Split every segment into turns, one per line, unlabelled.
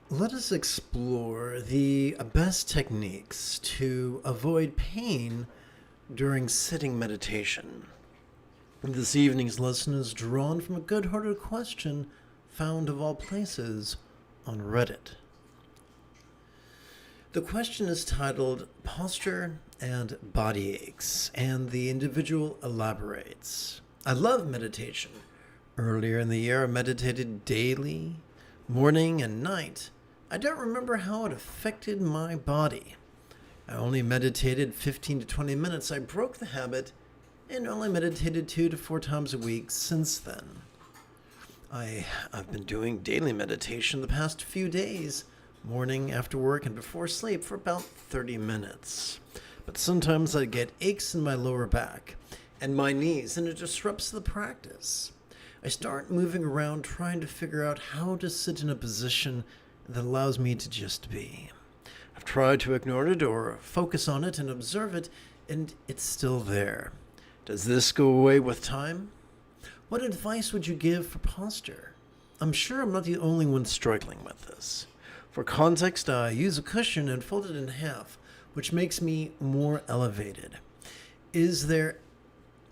Let us explore the best techniques to avoid pain during sitting meditation. This evening's lesson is drawn from a good-hearted question found of all places on Reddit. The question is titled Posture and Body Aches, and the individual elaborates. I love meditation. Earlier in the year, I meditated daily, morning and night. I don't remember how it affected my body. I only meditated 15 to 20 minutes. I broke the habit and only meditated 2 to 4 times a week since then. I've been doing daily meditation the past few days, morning, after work, and before sleep for about 30 minutes. But sometimes I get aches in my lower back and my knees, and it disrupts the practice. I start moving around trying to figure out how to sit in a position that allows me to just be. I've tried to ignore it or focus on it and observe it, and it's still there. Does this go away with time? What advice would you give for posture? I'm sure I'm not the only one struggling with this. For context, I use a cushion and fold it in half, which makes me more elevated.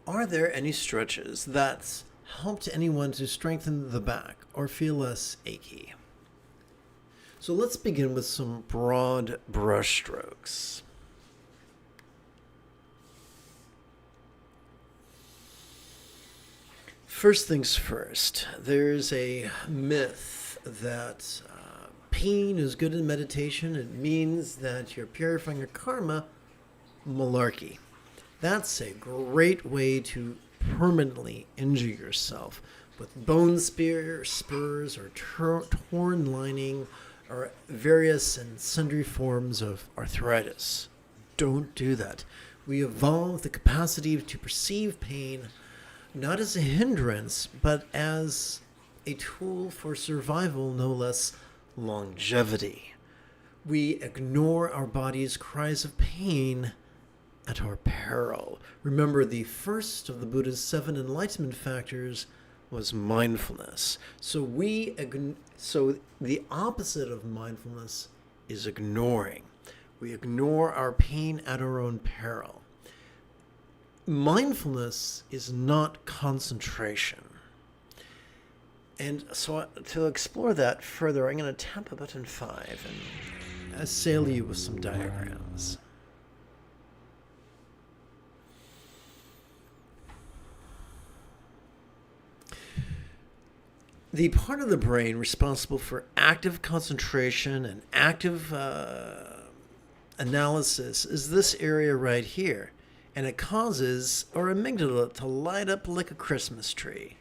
Are there any stretches that's helped anyone to strengthen the back or feel less achy? So let's begin with some broad brushstrokes. First things first, there's a myth that pain is good in meditation. It means that you're purifying your karma. Malarkey. That's a great way to permanently injure yourself with bone spurs or torn lining or various and sundry forms of arthritis. Don't do that. We evolved the capacity to perceive pain not as a hindrance, but as a tool for survival, no less longevity. We ignore our body's cries of pain at our peril. Remember, the first of the Buddha's 7 enlightenment factors was mindfulness. So the opposite of mindfulness is ignoring. We ignore our pain at our own peril. Mindfulness is not concentration. And so to explore that further, I'm going to tap a button 5 and assail you with some diagrams. The part of the brain responsible for active concentration and active analysis is this area right here. And it causes our amygdala to light up like a Christmas tree,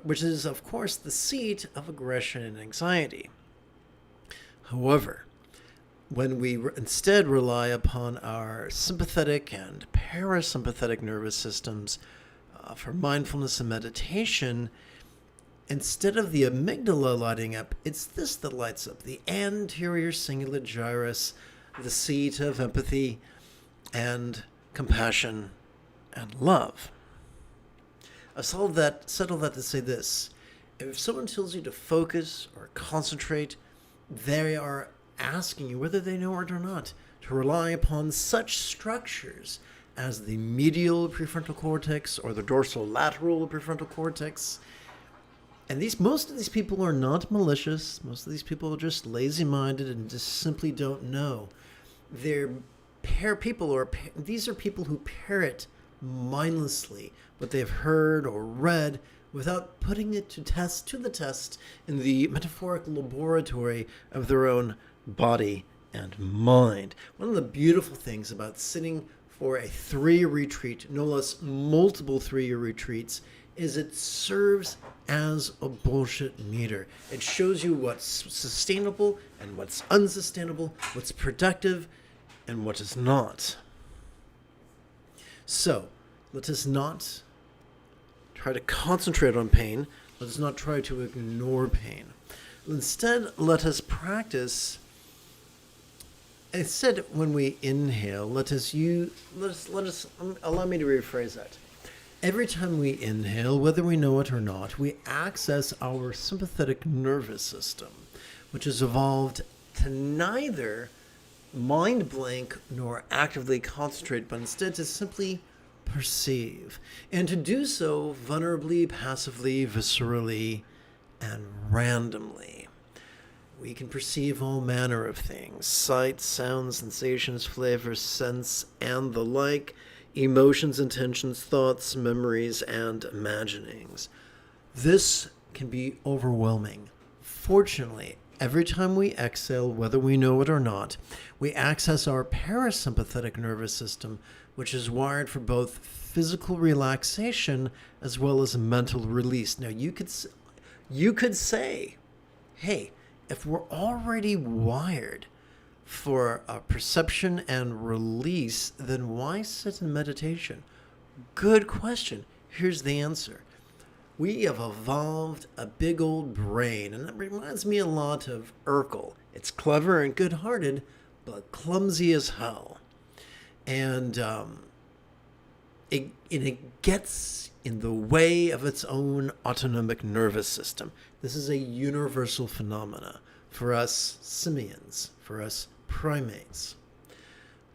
which is, of course, the seat of aggression and anxiety. However, when we instead rely upon our sympathetic and parasympathetic nervous systems for mindfulness and meditation, instead of the amygdala lighting up, it's this that lights up, the anterior cingulate gyrus, the seat of empathy and compassion and love. I've settled that to say this. If someone tells you to focus or concentrate, they are asking you, whether they know it or not, to rely upon such structures as the medial prefrontal cortex or the dorsolateral prefrontal cortex. And most of these people are not malicious. Most of these people are just lazy-minded and just simply don't know. These are people who parrot mindlessly what they've heard or read without putting it to the test in the metaphoric laboratory of their own body and mind. One of the beautiful things about sitting for a 3-year retreat, no less multiple 3-year retreats, is it serves as a bullshit meter. It shows you what's sustainable and what's unsustainable, what's productive and what is not. So, let us not try to concentrate on pain. Let us not try to ignore pain. Instead, let us practice. Instead, when we inhale, allow me to rephrase that. Every time we inhale, whether we know it or not, we access our sympathetic nervous system, which has evolved to neither mind blank nor actively concentrate, but instead to simply perceive, and to do so vulnerably, passively, viscerally, and randomly. We can perceive all manner of things: sight, sounds, sensations, flavors, scents, and the like, emotions, intentions, thoughts, memories, and imaginings. This can be overwhelming. Fortunately, every time we exhale, whether we know it or not, we access our parasympathetic nervous system, which is wired for both physical relaxation as well as mental release. Now, you could say, hey, if we're already wired for perception and release, then why sit in meditation? Good question. Here's the answer. We have evolved a big old brain, and that reminds me a lot of Urkel. It's clever and good-hearted, but clumsy as hell. And it gets in the way of its own autonomic nervous system. This is a universal phenomena for us simians, for us primates.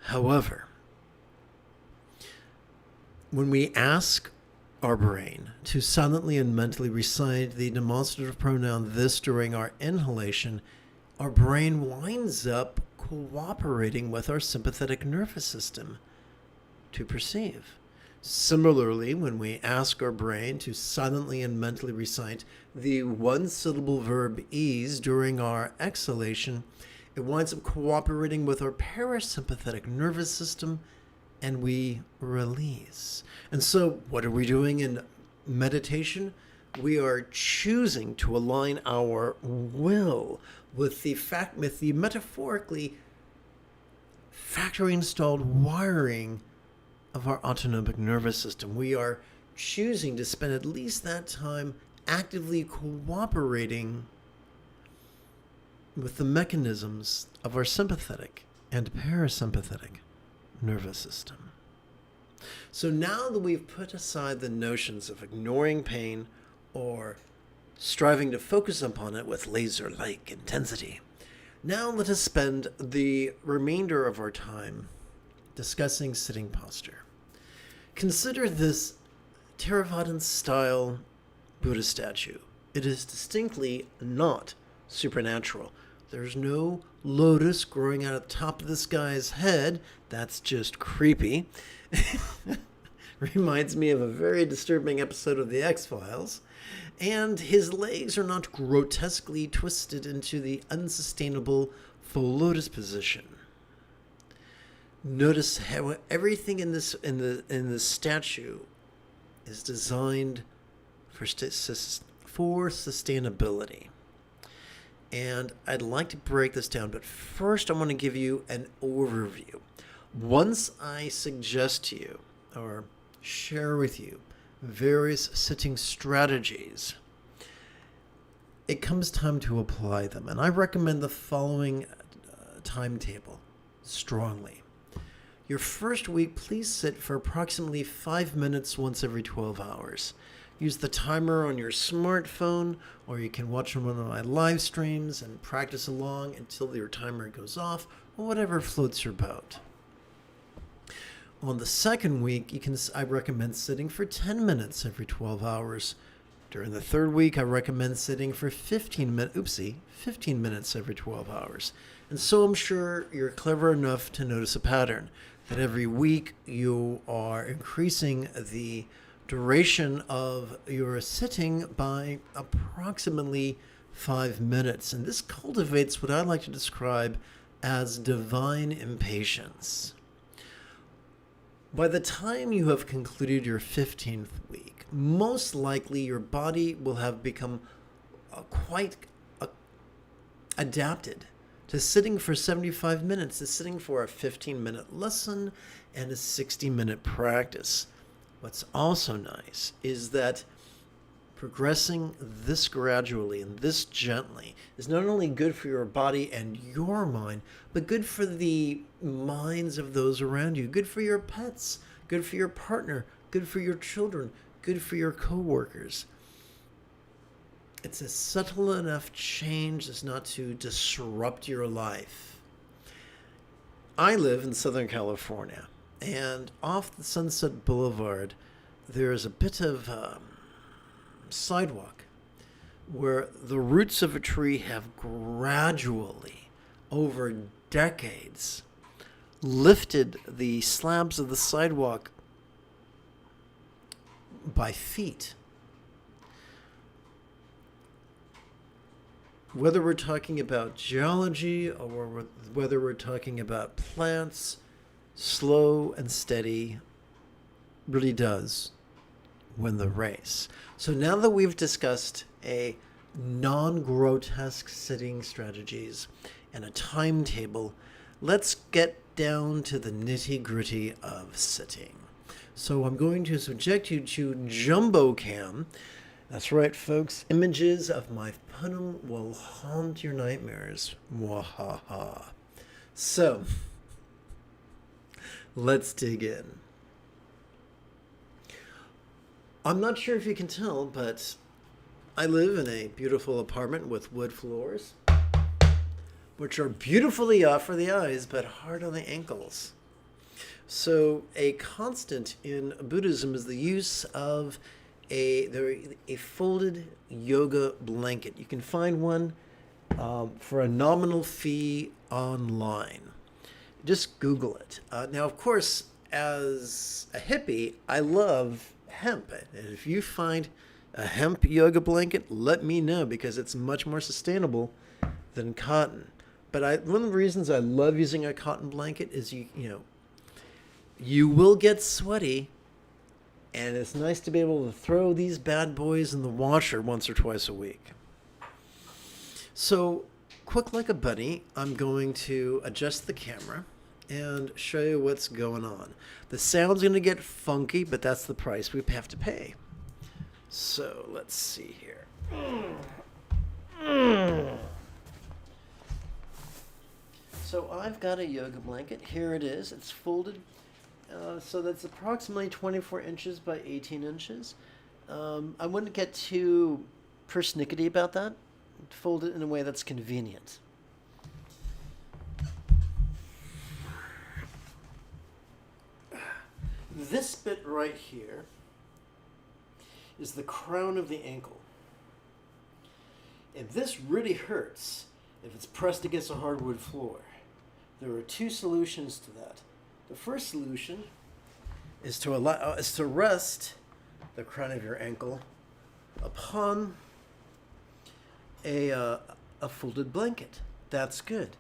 However, when we ask our brain to silently and mentally recite the demonstrative pronoun this during our inhalation, our brain winds up cooperating with our sympathetic nervous system to perceive. Similarly, when we ask our brain to silently and mentally recite the one-syllable verb ease during our exhalation, it winds up cooperating with our parasympathetic nervous system, and we release. And so what are we doing in meditation? We are choosing to align our will with the metaphorically factory installed wiring of our autonomic nervous system. We are choosing to spend at least that time actively cooperating with the mechanisms of our sympathetic and parasympathetic nervous system. So now that we've put aside the notions of ignoring pain or striving to focus upon it with laser-like intensity, now let us spend the remainder of our time discussing sitting posture. Consider this Theravada-style Buddha statue. It is distinctly not supernatural. There's no lotus growing out of the top of this guy's head. That's just creepy. Reminds me of a very disturbing episode of The X-Files. And his legs are not grotesquely twisted into the unsustainable full lotus position. Notice how everything in this statue is designed for sustainability. And I'd like to break this down, but first I want to give you an overview. Once I suggest to you or share with you various sitting strategies, it comes time to apply them. And I recommend the following timetable strongly. Your first week, please sit for approximately 5 minutes once every 12 hours. Use the timer on your smartphone, or you can watch one of my live streams and practice along until your timer goes off, or whatever floats your boat. On the second week, I recommend sitting for 10 minutes every 12 hours. During the third week, I recommend sitting for 15 minutes every 12 hours. And so I'm sure you're clever enough to notice a pattern that every week you are increasing the duration of your sitting by approximately 5 minutes. And this cultivates what I like to describe as divine impatience. By the time you have concluded your 15th week, most likely your body will have become quite adapted to sitting for 75 minutes, to sitting for a 15-minute lesson and a 60-minute practice. What's also nice is that progressing this gradually and this gently is not only good for your body and your mind, but good for the minds of those around you, good for your pets, good for your partner, good for your children, good for your coworkers. It's a subtle enough change as not to disrupt your life. I live in Southern California, and off the Sunset Boulevard, there's a bit of sidewalk where the roots of a tree have gradually, over decades, lifted the slabs of the sidewalk by feet. Whether we're talking about geology or whether we're talking about plants, slow and steady really does win the race. So now that we've discussed a non-grotesque sitting strategies and a timetable, let's get down to the nitty-gritty of sitting. So I'm going to subject you to Jumbo Cam. That's right, folks. Images of my punum will haunt your nightmares. Wahaha. So, let's dig in. I'm not sure if you can tell, but I live in a beautiful apartment with wood floors, which are beautifully off for the eyes, but hard on the ankles. So a constant in Buddhism is the use of a folded yoga blanket. You can find one for a nominal fee online. Just Google it. Now, of course, as a hippie, I love hemp. And if you find a hemp yoga blanket, let me know, because it's much more sustainable than cotton. But one of the reasons I love using a cotton blanket is you will get sweaty, and it's nice to be able to throw these bad boys in the washer once or twice a week. So, quick like a bunny, I'm going to adjust the camera and show you what's going on. The sound's going to get funky, but that's the price we have to pay. So, let's see here. So I've got a yoga blanket. Here it is. It's folded. So that's approximately 24 inches by 18 inches. I wouldn't get too persnickety about that. Fold it in a way that's convenient. This bit right here is the crown of the ankle. And this really hurts if it's pressed against a hardwood floor. There are two solutions to that. The first solution is to rest the crown of your ankle upon a folded blanket. That's good.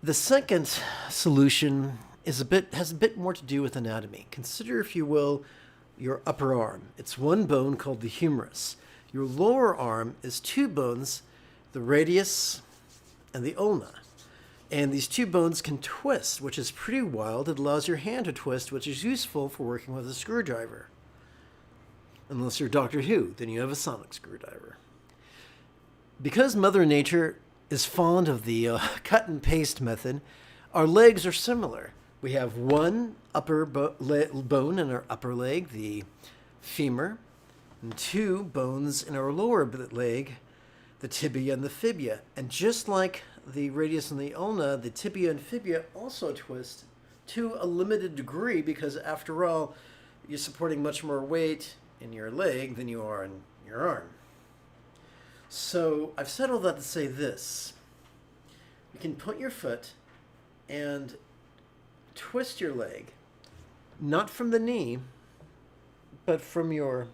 The second solution has a bit more to do with anatomy. Consider, if you will, your upper arm. It's one bone called the humerus. Your lower arm is two bones, the radius and the ulna. And these two bones can twist, which is pretty wild. It allows your hand to twist, which is useful for working with a screwdriver. Unless you're Doctor Who, then you have a sonic screwdriver. Because Mother Nature is fond of the cut and paste method, our legs are similar. We have one upper bone in our upper leg, the femur, and two bones in our lower leg, the tibia and the fibia. And just like the radius and the ulna, the tibia and fibia also twist to a limited degree, because after all, you're supporting much more weight in your leg than you are in your arm. So I've said all that to say this. You can put your foot and twist your leg, not from the knee, but from your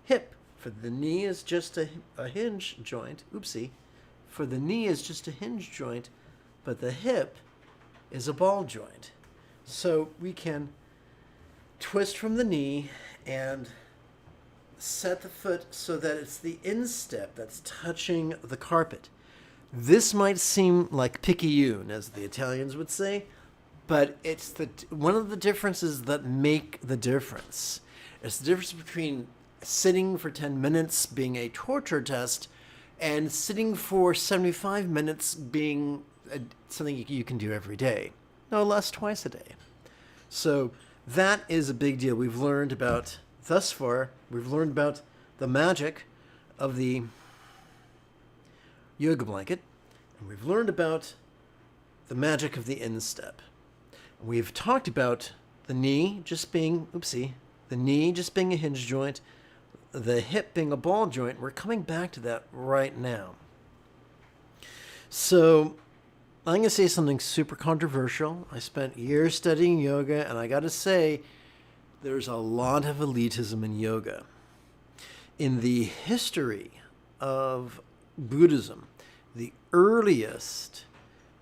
hip. For the knee is just a hinge joint. Oopsie. For the knee is just a hinge joint, but the hip is a ball joint. So we can twist from the knee and set the foot so that it's the instep that's touching the carpet. This might seem like picayune, as the Italians would say, but it's one of the differences that make the difference. It's the difference between sitting for 10 minutes being a torture test and sitting for 75 minutes being something you can do every day. No less, twice a day. So that is a big deal. We've learned about, thus far, we've learned about the magic of the yoga blanket, and we've learned about the magic of the instep. We've talked about the knee just being, the knee just being a hinge joint, the hip being a ball joint. We're coming back to that right now. So I'm going to say something super controversial. I spent years studying yoga, and I got to say, there's a lot of elitism in yoga. In the history of Buddhism, the earliest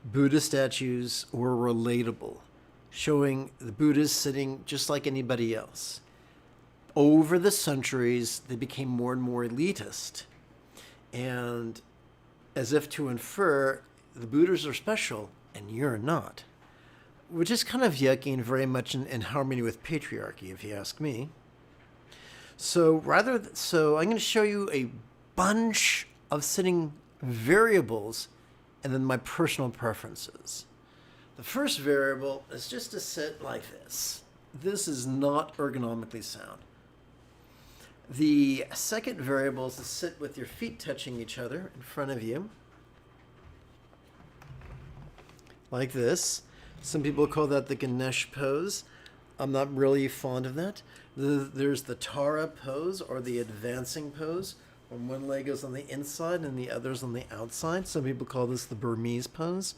Buddha statues were relatable, showing the Buddhas sitting just like anybody else. Over the centuries, they became more and more elitist. And as if to infer, the Buddhas are special and you're not. Which is kind of yucky and very much in harmony with patriarchy, if you ask me. So I'm going to show you a bunch of sitting variables and then my personal preferences. The first variable is just to sit like this. This is not ergonomically sound. The second variable is to sit with your feet touching each other in front of you, like this. Some people call that the Ganesh pose. I'm not really fond of that. There's the Tara pose, or the advancing pose, when one leg is on the inside and the other's on the outside. Some people call this the Burmese pose.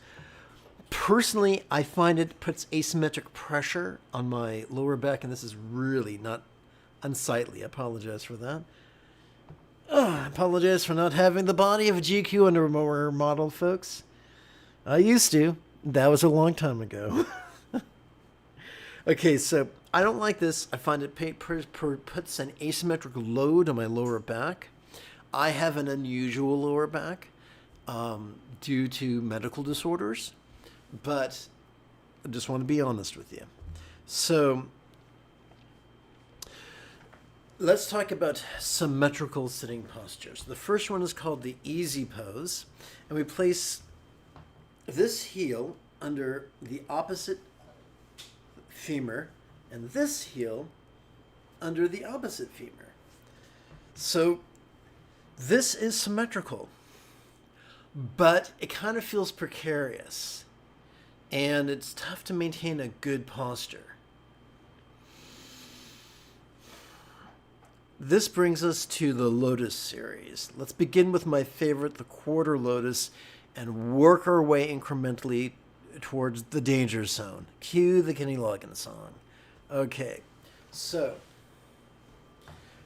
Personally, I find it puts asymmetric pressure on my lower back, and this is really not unsightly. I apologize for that. I apologize for not having the body of a GQ underwear model, folks. I used to. That was a long time ago. Okay, so I don't like this. I find it puts an asymmetric load on my lower back. I have an unusual lower back due to medical disorders, but I just want to be honest with you. So let's talk about symmetrical sitting postures. The first one is called the easy pose, and we place this heel under the opposite femur and this heel under the opposite femur. So this is symmetrical, but it kind of feels precarious, and it's tough to maintain a good posture. This brings us to the lotus series. Let's begin with my favorite, the quarter lotus, and work our way incrementally towards the danger zone. Cue the Kenny Loggins song. Okay, so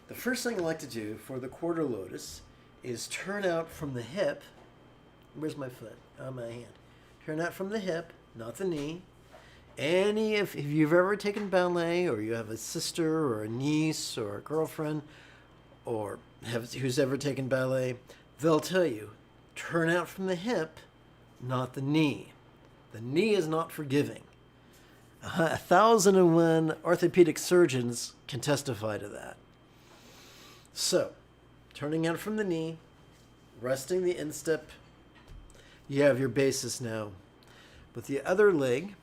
the first thing I like to do for the quarter lotus is turn out from the hip. Where's my foot? Oh, my hand. Turn out from the hip, not the knee. If you've ever taken ballet, or you have a sister or a niece or a girlfriend or who's ever taken ballet, they'll tell you, turn out from the hip, not the knee. The knee is not forgiving. 1,001 orthopedic surgeons can testify to that. So, turning out from the knee, resting the instep, you have your basis now. With the other leg,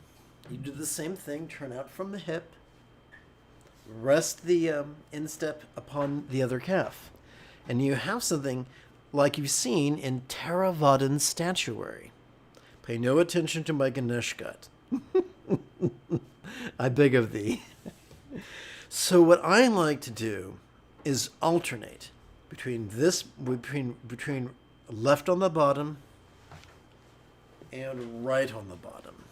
you do the same thing, turn out from the hip, rest the instep upon the other calf. And you have something like you've seen in Theravadan statuary. Pay no attention to my Ganesh gut. I beg of thee. So what I like to do is alternate between left on the bottom and right on the bottom.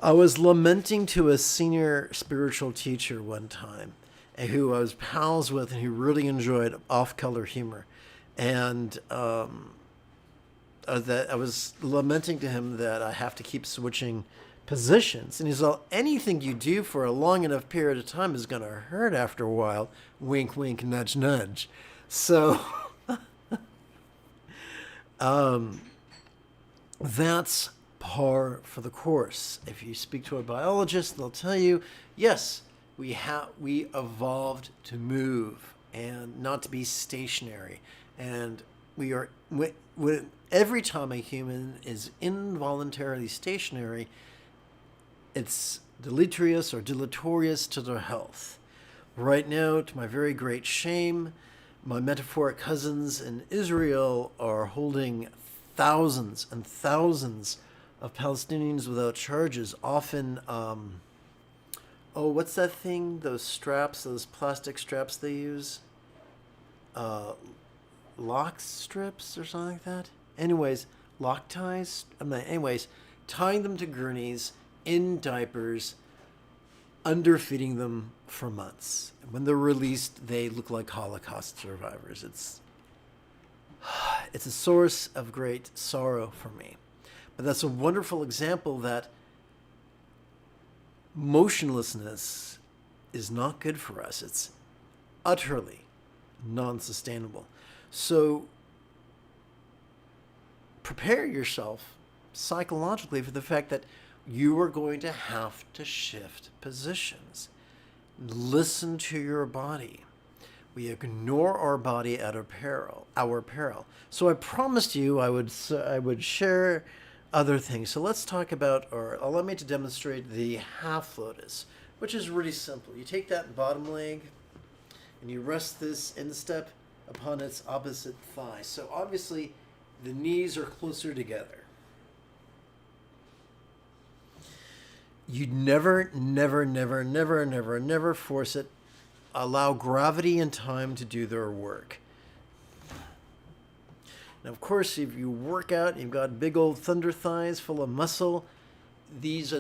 I was lamenting to a senior spiritual teacher one time, who I was pals with and who really enjoyed off-color humor. And that I was lamenting to him that I have to keep switching positions. And he's all, anything you do for a long enough period of time is going to hurt after a while. Wink, wink, nudge, nudge. So that's par for the course. If you speak to a biologist, they'll tell you, yes, we evolved to move and not to be stationary. And every time a human is involuntarily stationary, it's deleterious or deleterious to their health. Right now, to my very great shame, my metaphoric cousins in Israel are holding thousands and thousands of Palestinians without charges, often, what's that thing? Those straps, those plastic straps they use? Lock strips or something like that? Anyways, lock ties? Tying them to gurneys in diapers, underfeeding them for months. When they're released, they look like Holocaust survivors. It's a source of great sorrow for me. But that's a wonderful example that motionlessness is not good for us. It's utterly non-sustainable. So prepare yourself psychologically for the fact that you are going to have to shift positions. Listen to your body. We ignore our body at our peril. So I promised you I would share other things. So let's talk about, or allow me to demonstrate the half lotus, which is really simple. You take that bottom leg and you rest this instep upon its opposite thigh. So obviously the knees are closer together. You never force it. Allow gravity and time to do their work. Now, of course, if you work out, you've got big old thunder thighs full of muscle, these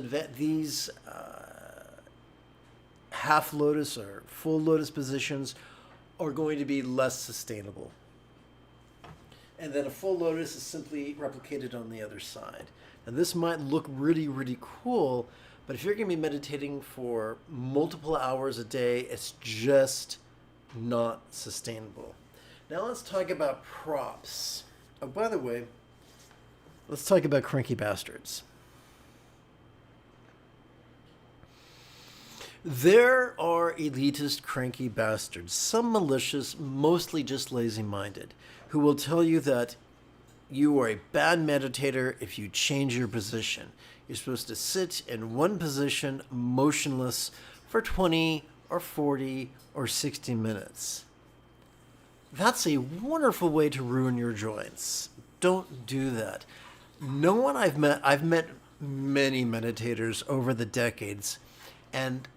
half lotus or full lotus positions are going to be less sustainable. And then a full lotus is simply replicated on the other side. And this might look really, really cool, but if you're going to be meditating for multiple hours a day, it's just not sustainable. Now let's talk about props. Oh, by the way, let's talk about cranky bastards. There are elitist cranky bastards, some malicious, mostly just lazy-minded, who will tell you that you are a bad meditator if you change your position. You're supposed to sit in one position, motionless, for 20 or 40 or 60 minutes. That's a wonderful way to ruin your joints. Don't do that. No one I've met many meditators over the decades, and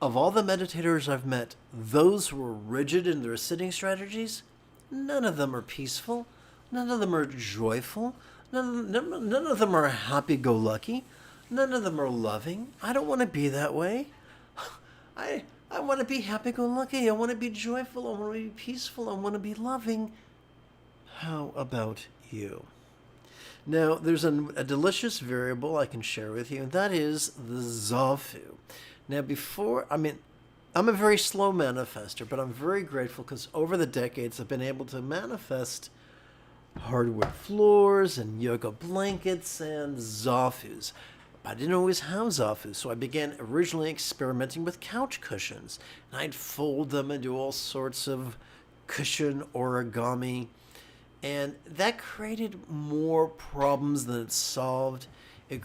of all the meditators I've met, those who are rigid in their sitting strategies, none of them are peaceful. None of them are joyful. None of them are happy-go-lucky. None of them are loving. I don't want to be that way. I want to be happy-go-lucky. I want to be joyful. I want to be peaceful. I want to be loving. How about you? Now, there's a delicious variable I can share with you, and that is the zafu. Now, I'm a very slow manifester, but I'm very grateful because over the decades I've been able to manifest hardwood floors and yoga blankets and zafus. I didn't always have zafus, so I began originally experimenting with couch cushions. And I'd fold them and do all sorts of cushion origami. And that created more problems than it solved. It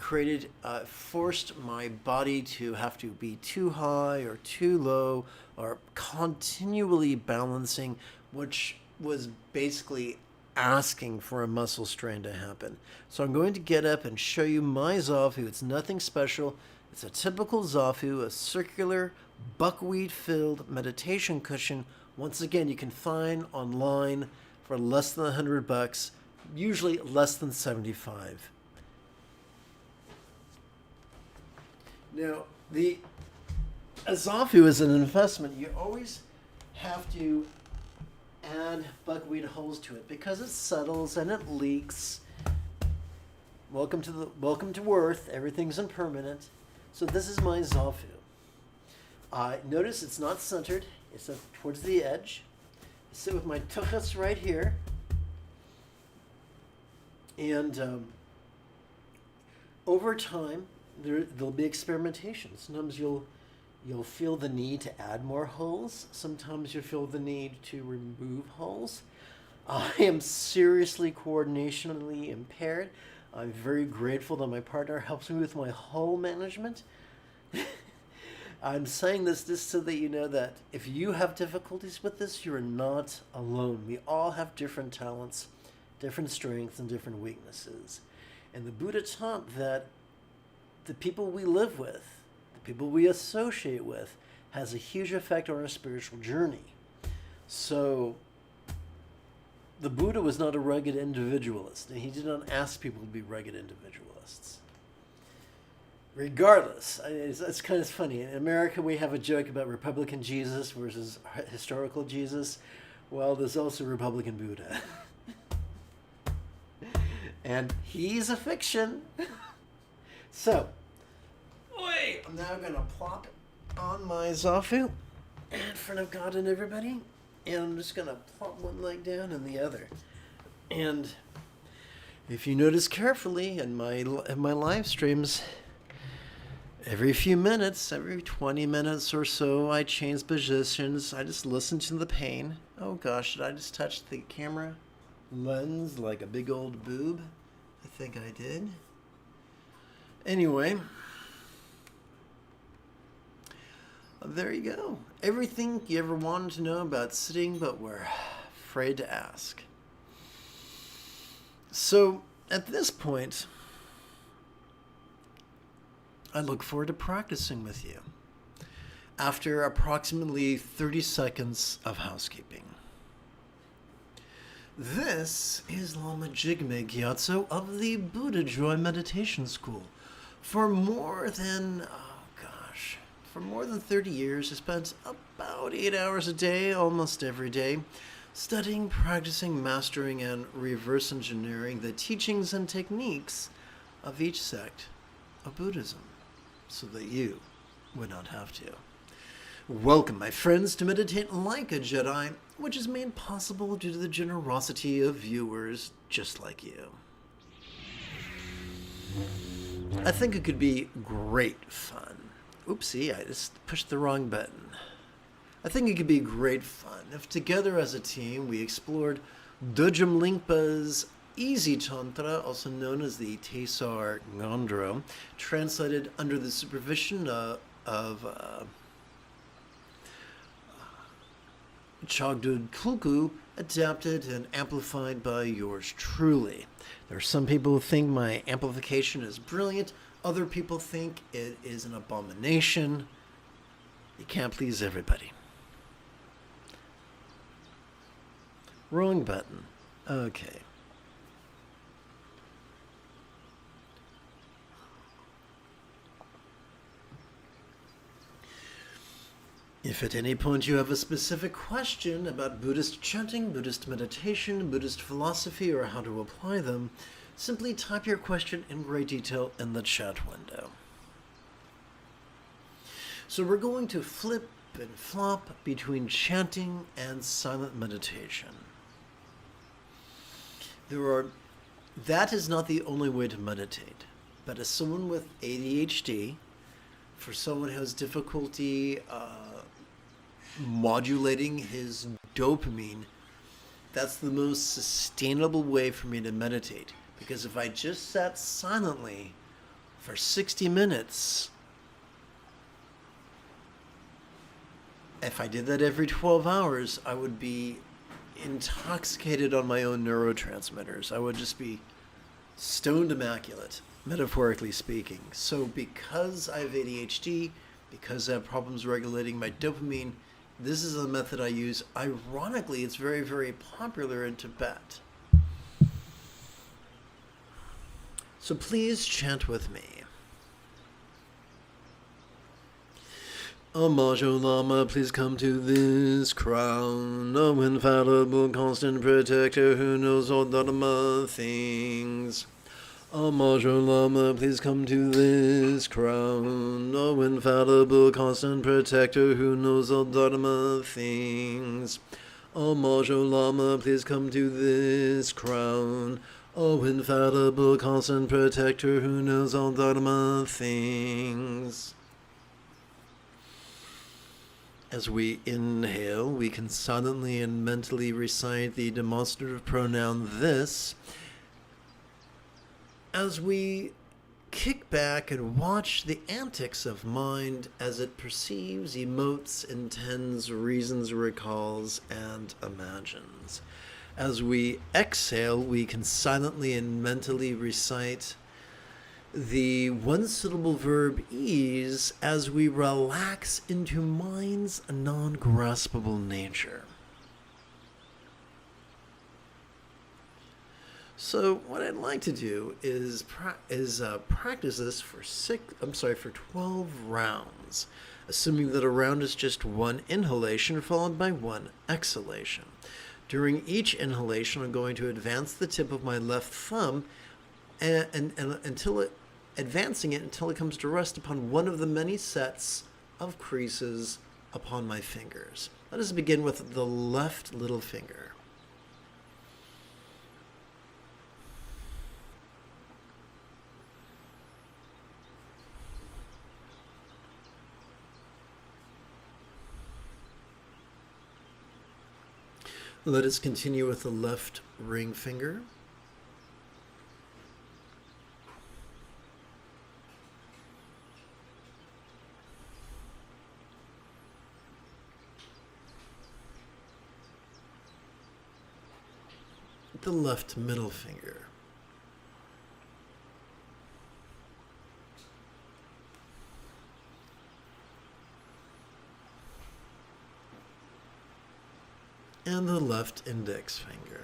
forced my body to have to be too high or too low or continually balancing, which was basically asking for a muscle strain to happen. So I'm going to get up and show you my zafu. It's nothing special. It's a typical zafu, a circular buckwheat-filled meditation cushion. Once again, you can find online for less than $100, usually less than 75. Now, a zafu is an investment. You always have to add buckwheat hulls to it because it settles and it leaks. Welcome to Earth. Everything's impermanent. So this is my zafu. Notice it's not centered. It's up towards the edge. I sit with my tuchus right here. And over time, there'll be experimentation. Sometimes you'll feel the need to add more hulls. Sometimes you'll feel the need to remove hulls. I am seriously coordinationally impaired. I'm very grateful that my partner helps me with my hole management. I'm saying this just so that you know that if you have difficulties with this, you're not alone. We all have different talents, different strengths, and different weaknesses. And the Buddha taught that the people we live with, the people we associate with, has a huge effect on our spiritual journey. So the Buddha was not a rugged individualist, and he did not ask people to be rugged individualists. Regardless, it's kind of funny. In America, we have a joke about Republican Jesus versus historical Jesus. Well, there's also Republican Buddha. And he's a fiction. So, I'm now going to plop on my zafu in front of God and everybody. And I'm just going to plop one leg down and the other. And if you notice carefully in my live streams, every few minutes, every 20 minutes or so, I change positions. I just listen to the pain. Oh gosh, did I just touch the camera lens like a big old boob? I think I did. Anyway, there you go. Everything you ever wanted to know about sitting, but were afraid to ask. So, at this point, I look forward to practicing with you after approximately 30 seconds of housekeeping. This is Lama Jigme Gyatso of the Buddha Joy Meditation School. For more than 30 years, I spent about 8 hours a day, almost every day, studying, practicing, mastering, and reverse engineering the teachings and techniques of each sect of Buddhism, so that you would not have to. Welcome, my friends, to Meditate Like a Jedi, which is made possible due to the generosity of viewers just like you. I think it could be great fun. Oopsie, I just pushed the wrong button. I think it could be great fun if together as a team we explored Dojam Lingpa's Easy Tantra, also known as the Tesar Ngondro, translated under the supervision of Chogdud Kulku, adapted and amplified by yours truly. There are some people who think my amplification is brilliant. Other people think it is an abomination. You can't please everybody. Wrong button. Okay. If at any point you have a specific question about Buddhist chanting, Buddhist meditation, Buddhist philosophy, or how to apply them, simply type your question in great detail in the chat window. So we're going to flip and flop between chanting and silent meditation. That is not the only way to meditate, but as someone with ADHD, for someone who has difficulty modulating his dopamine, that's the most sustainable way for me to meditate. Because if I just sat silently for 60 minutes, if I did that every 12 hours, I would be intoxicated on my own neurotransmitters. I would just be stoned immaculate, metaphorically speaking. So because I have ADHD, because I have problems regulating my dopamine, this is a method I use. Ironically, it's very, very popular in Tibet. So please chant with me. Homage, O Lama, please come to this crown. O infallible, constant protector who knows all Dharma things. Homage, O Lama, please come to this crown. O infallible, constant protector who knows all Dharma things. Homage, O Lama, please come to this crown. O infallible, constant protector who knows all Dharma things. As we inhale, we can silently and mentally recite the demonstrative pronoun this. as we kick back and watch the antics of mind as it perceives, emotes, intends, reasons, recalls, and imagines. As we exhale, we can silently and mentally recite the one-syllable verb ease as we relax into mind's non-graspable nature. So what I'd like to do is practice this for 12 rounds, assuming that a round is just one inhalation followed by one exhalation. During each inhalation, I'm going to advance the tip of my left thumb and advancing it until it comes to rest upon one of the many sets of creases upon my fingers. Let us begin with the left little finger. Let us continue with the left ring finger. The left middle finger. And the left index finger.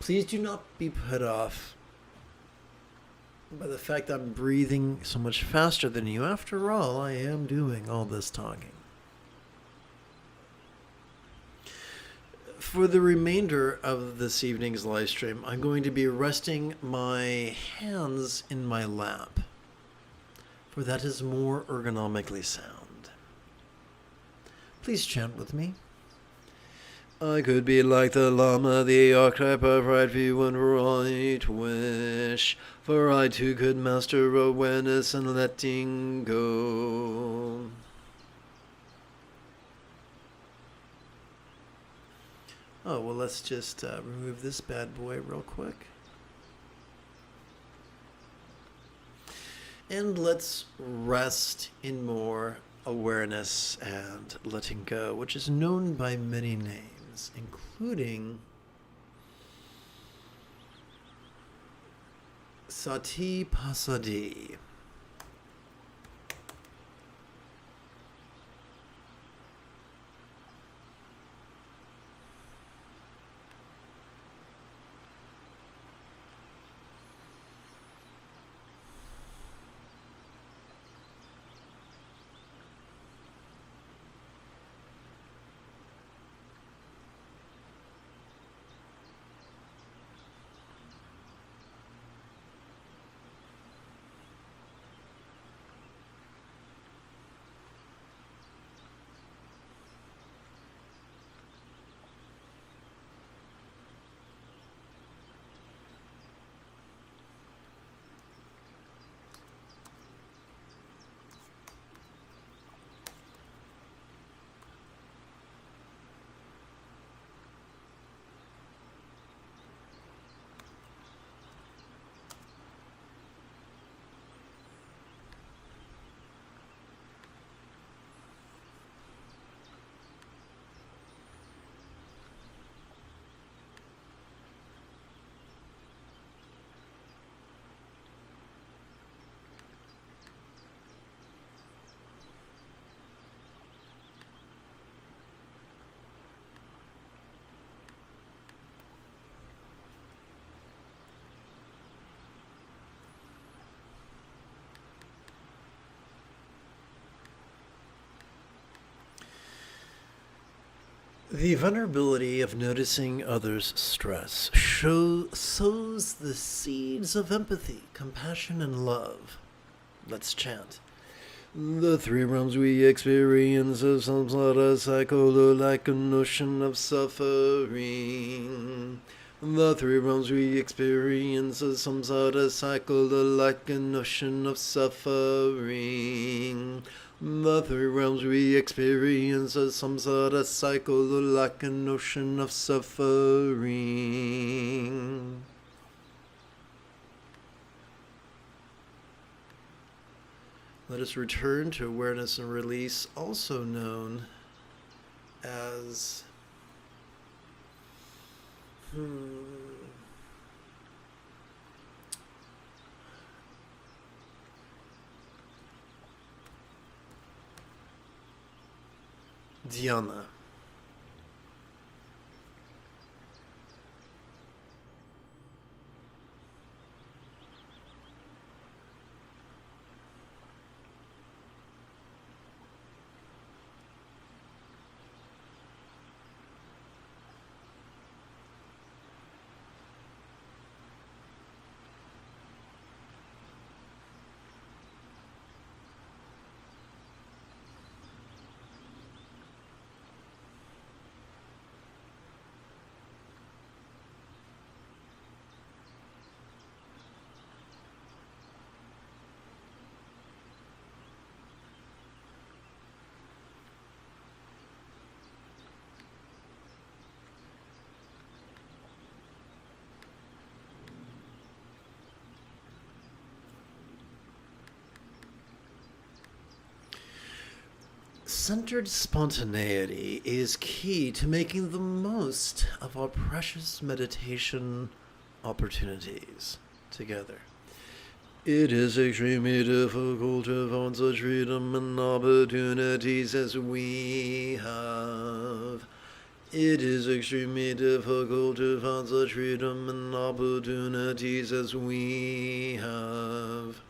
Please do not be put off by the fact that I'm breathing so much faster than you. After all, I am doing all this talking. For the remainder of this evening's live stream, I'm going to be resting my hands in my lap, for that is more ergonomically sound. Please chant with me. I could be like the Lama, the archetype of right view and right wish, for I too could master awareness and letting go. Oh, well, let's just remove this bad boy real quick. And let's rest in more awareness and letting go, which is known by many names, including Sati Pasadi. The vulnerability of noticing others' stress sows the seeds of empathy, compassion, and love. Let's chant. The three realms we experience of samsara cycle are like a notion of suffering. The three realms we experience as some sort of cycle, like an ocean of suffering. The three realms we experience as some sort of cycle, like an ocean of suffering. Let us return to awareness and release, also known as dhyana. Centered spontaneity is key to making the most of our precious meditation opportunities together. It is extremely difficult to find such freedom and opportunities as we have. It is extremely difficult to find such freedom and opportunities as we have.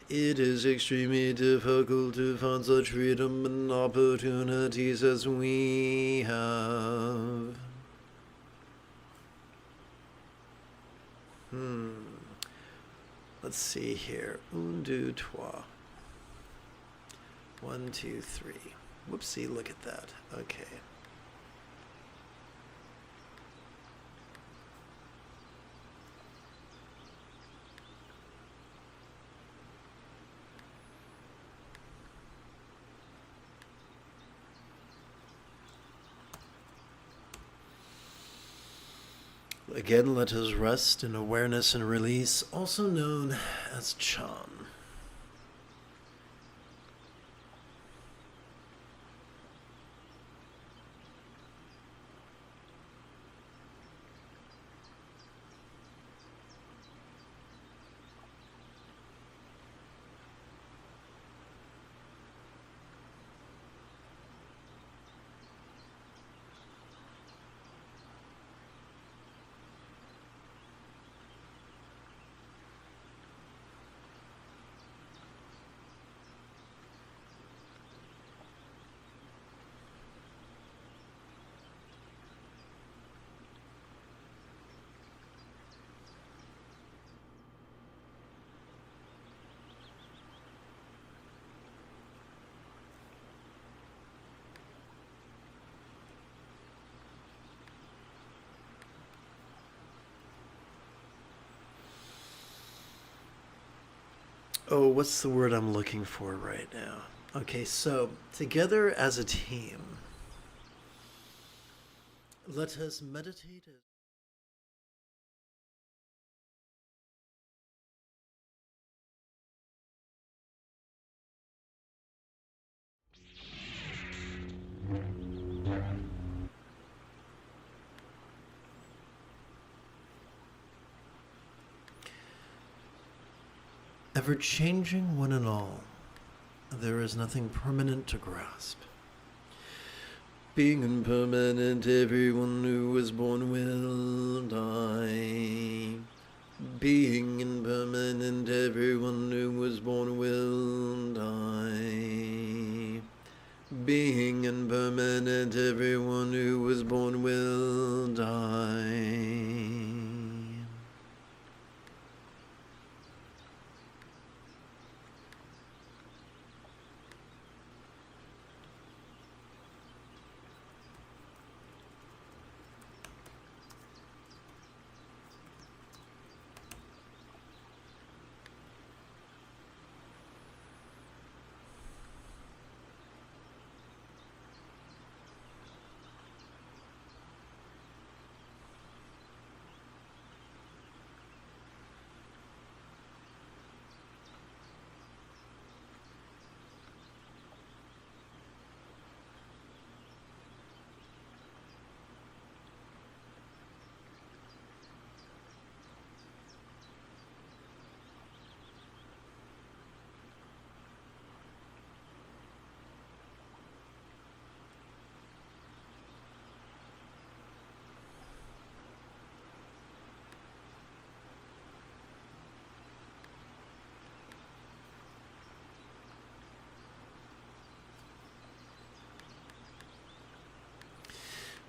It is extremely difficult to find such freedom and opportunities as we have. Let's see here. Un, deux, trois. 1, 2, 3. Whoopsie, look at that. Okay. Again, let us rest in awareness and release, also known as Chan. Oh, what's the word I'm looking for right now? Okay, so together as a team, let us meditate. Ever changing one and all, there is nothing permanent to grasp. Being impermanent, everyone who was born will die. Being impermanent, everyone who was born will die. Being impermanent, everyone who was born will die.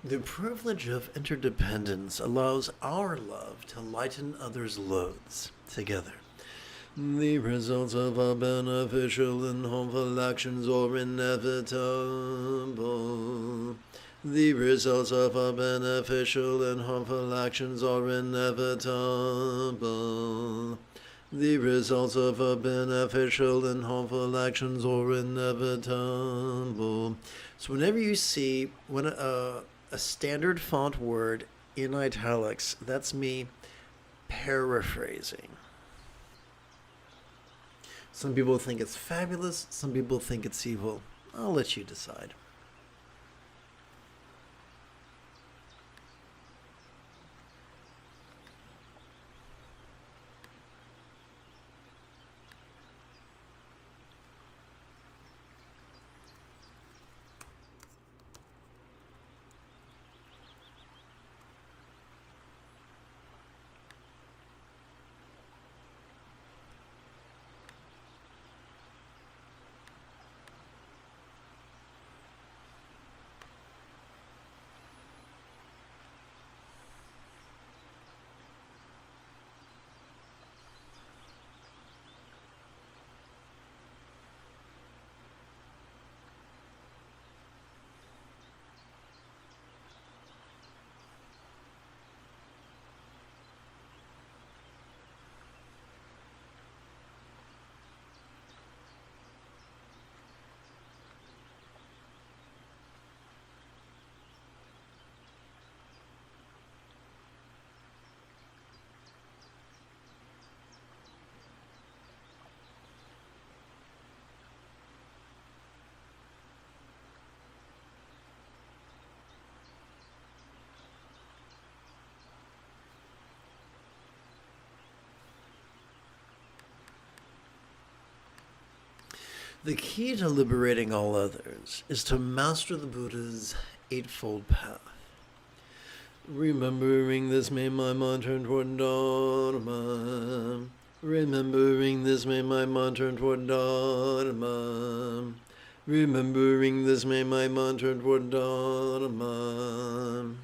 The privilege of interdependence allows our love to lighten others' loads together. The results of our beneficial and harmful actions are inevitable. The results of our beneficial and harmful actions are inevitable. The results of our beneficial and harmful actions are inevitable. So whenever you see a standard font word in italics, that's me paraphrasing. Some people think it's fabulous, some people think it's evil. I'll let you decide. The key to liberating all others is to master the Buddha's Eightfold Path. Remembering this made my mind turn toward Dharma. Remembering this made my mind turn toward Dharma. Remembering this made my mind turn toward Dharma.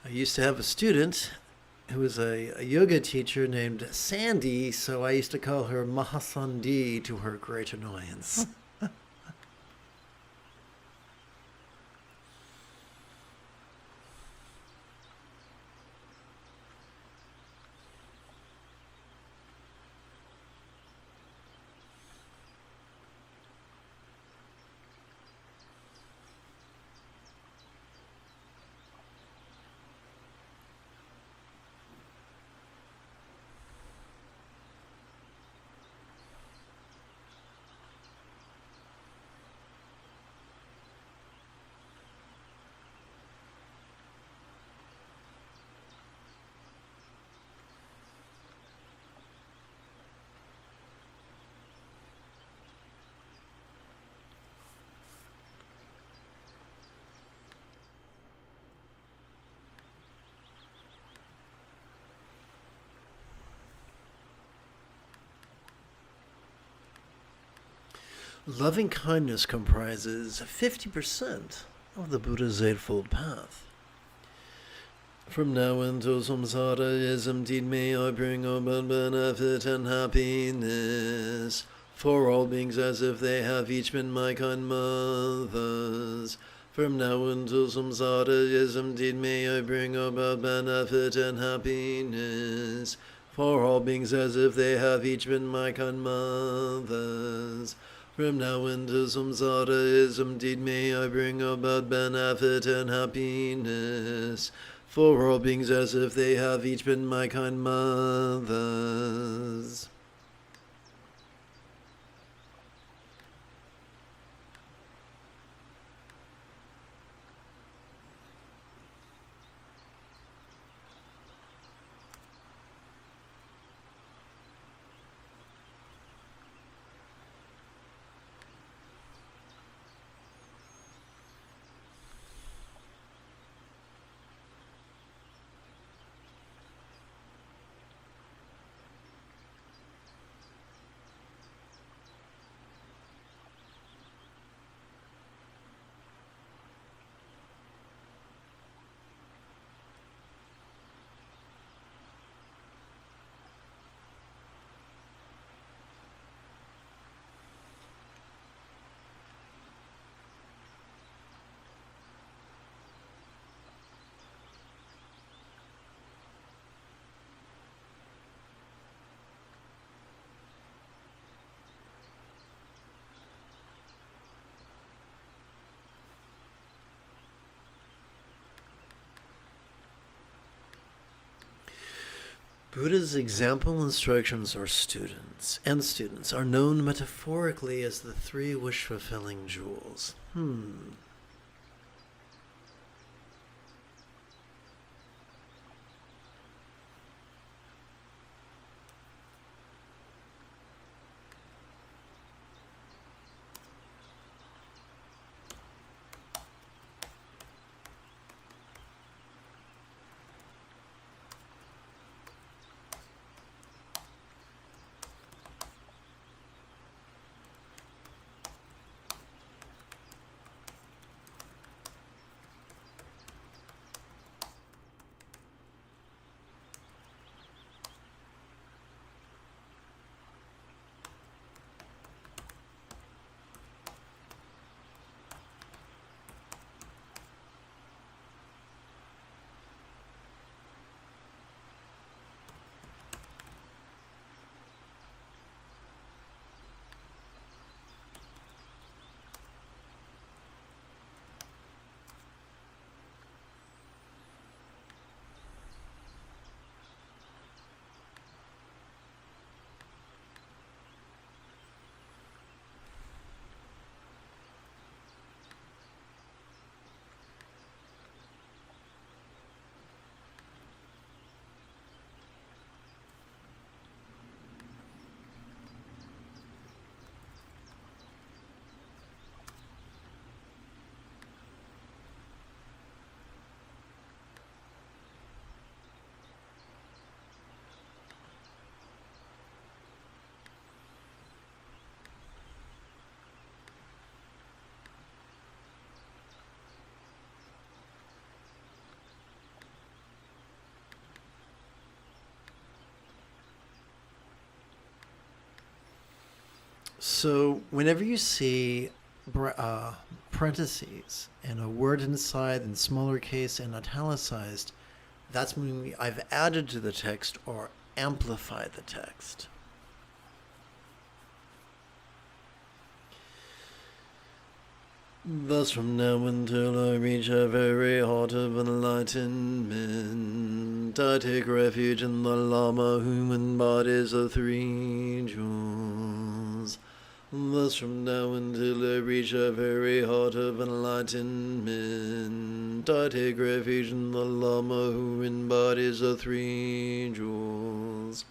I used to have a student who was a yoga teacher named Sandy, so I used to call her Mahasandi to her great annoyance. Loving kindness comprises 50% of the Buddha's Eightfold Path. From now until samsara is emptied, may I bring about benefit and happiness for all beings as if they have each been my kind mothers. From now until samsara is emptied, may I bring about benefit and happiness for all beings as if they have each been my kind mothers. From now until samsara is emptied, may I bring about benefit and happiness for all beings as if they have each been my kind mothers. Buddha's example instructions and students are known metaphorically as the three wish-fulfilling jewels. So whenever you see parentheses and a word inside in smaller case and italicized, that's when I've added to the text or amplified the text. Thus from now until I reach a very heart of enlightenment, I take refuge in the Lama who embodies the three jewels. Thus from now until I reach a very heart of enlightenment, I take refuge in the Lama who embodies the three jewels.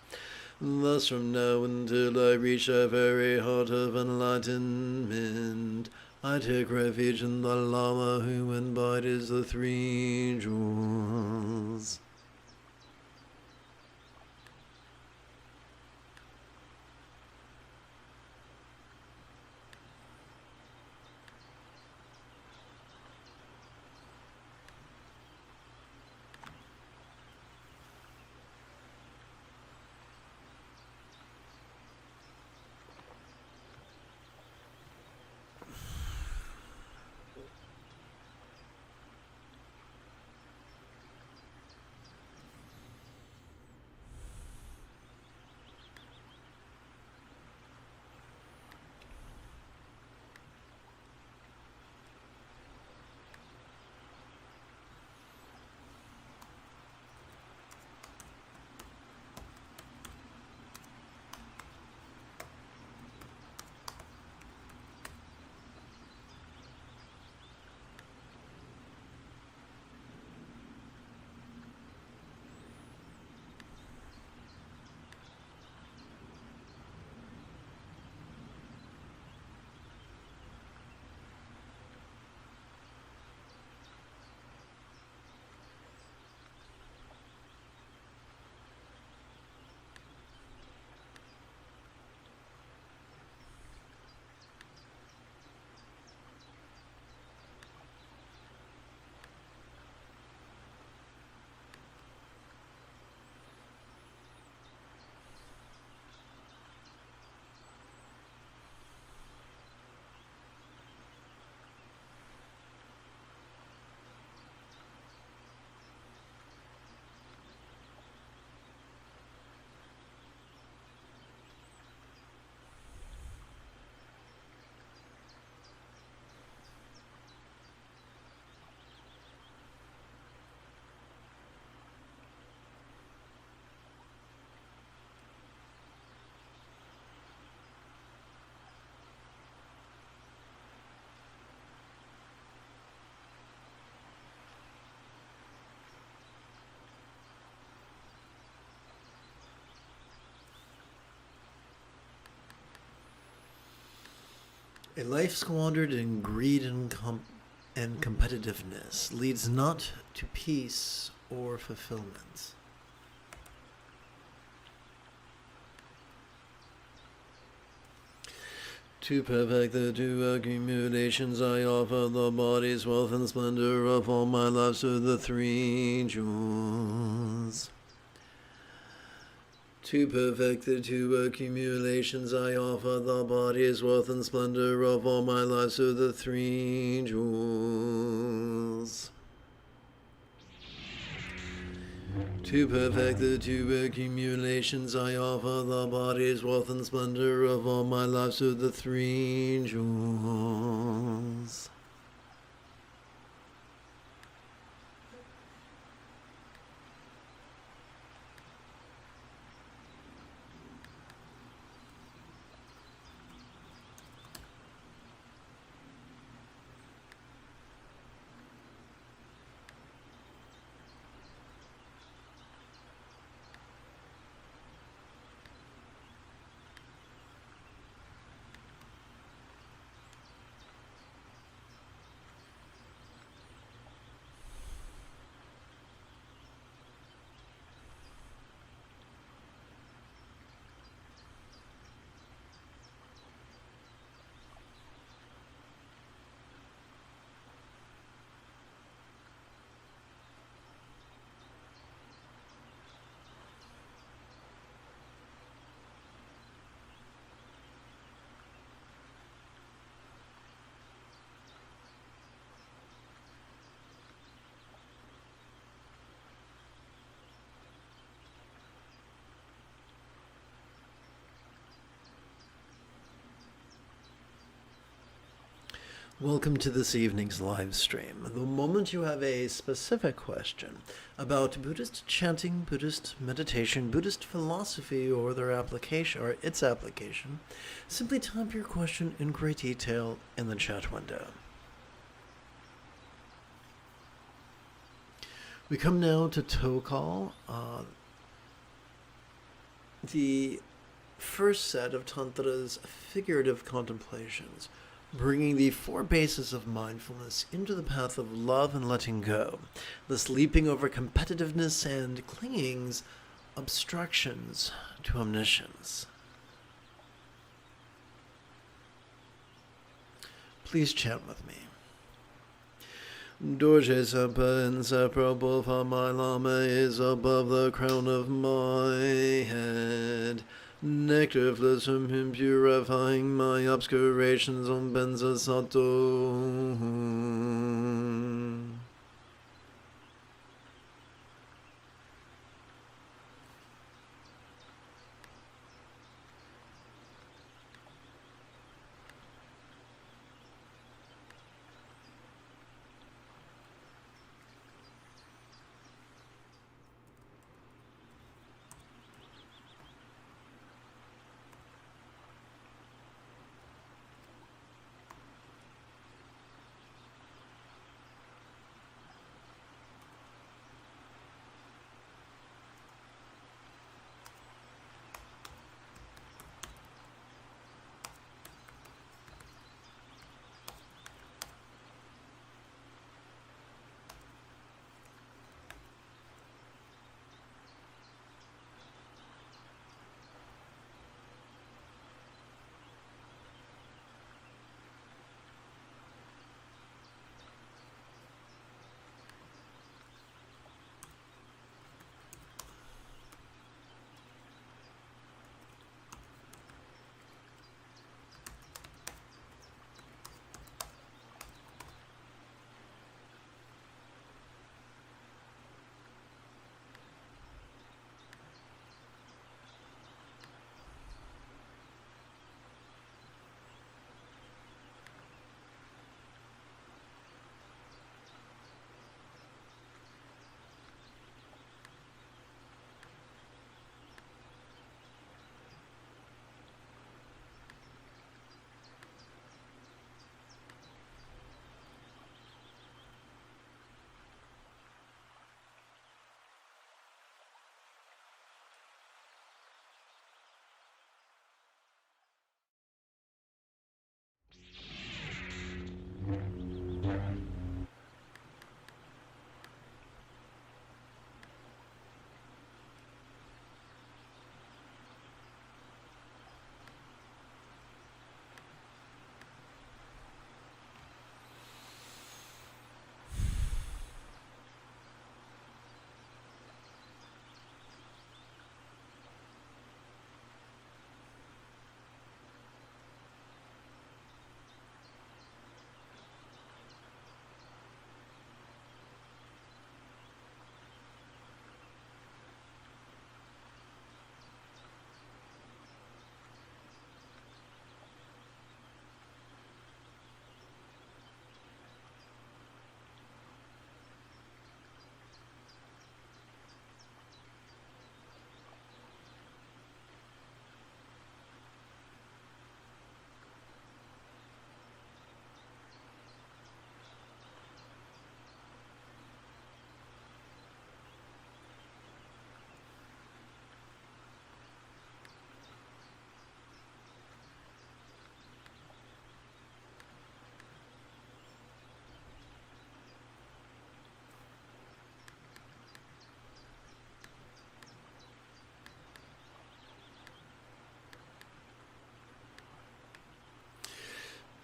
Thus from now until I reach a very heart of enlightenment, I take refuge in the Lama who embodies the three jewels. A life squandered in greed and competitiveness leads not to peace or fulfillment. To perfect the two accumulations, I offer the body's wealth and splendor of all my lives to the three jewels. To perfect the two accumulations, I offer the body's wealth and splendor of all my lives to the three jewels. To perfect the two accumulations, I offer the body's wealth and splendor of all my lives to the three jewels. Welcome to this evening's live stream. The moment you have a specific question about Buddhist chanting, Buddhist meditation, Buddhist philosophy, or their application or its application, simply type your question in great detail in the chat window. We come now to Tokal, the first set of Tantra's figurative contemplations, bringing the four bases of mindfulness into the path of love and letting go, thus leaping over competitiveness and clinging's obstructions to omniscience. Please chant with me. Dorje Sapa, inseparable from my Lama, is above the crown of my head. Nectar flows from him, purifying my obscurations on Benza Sato.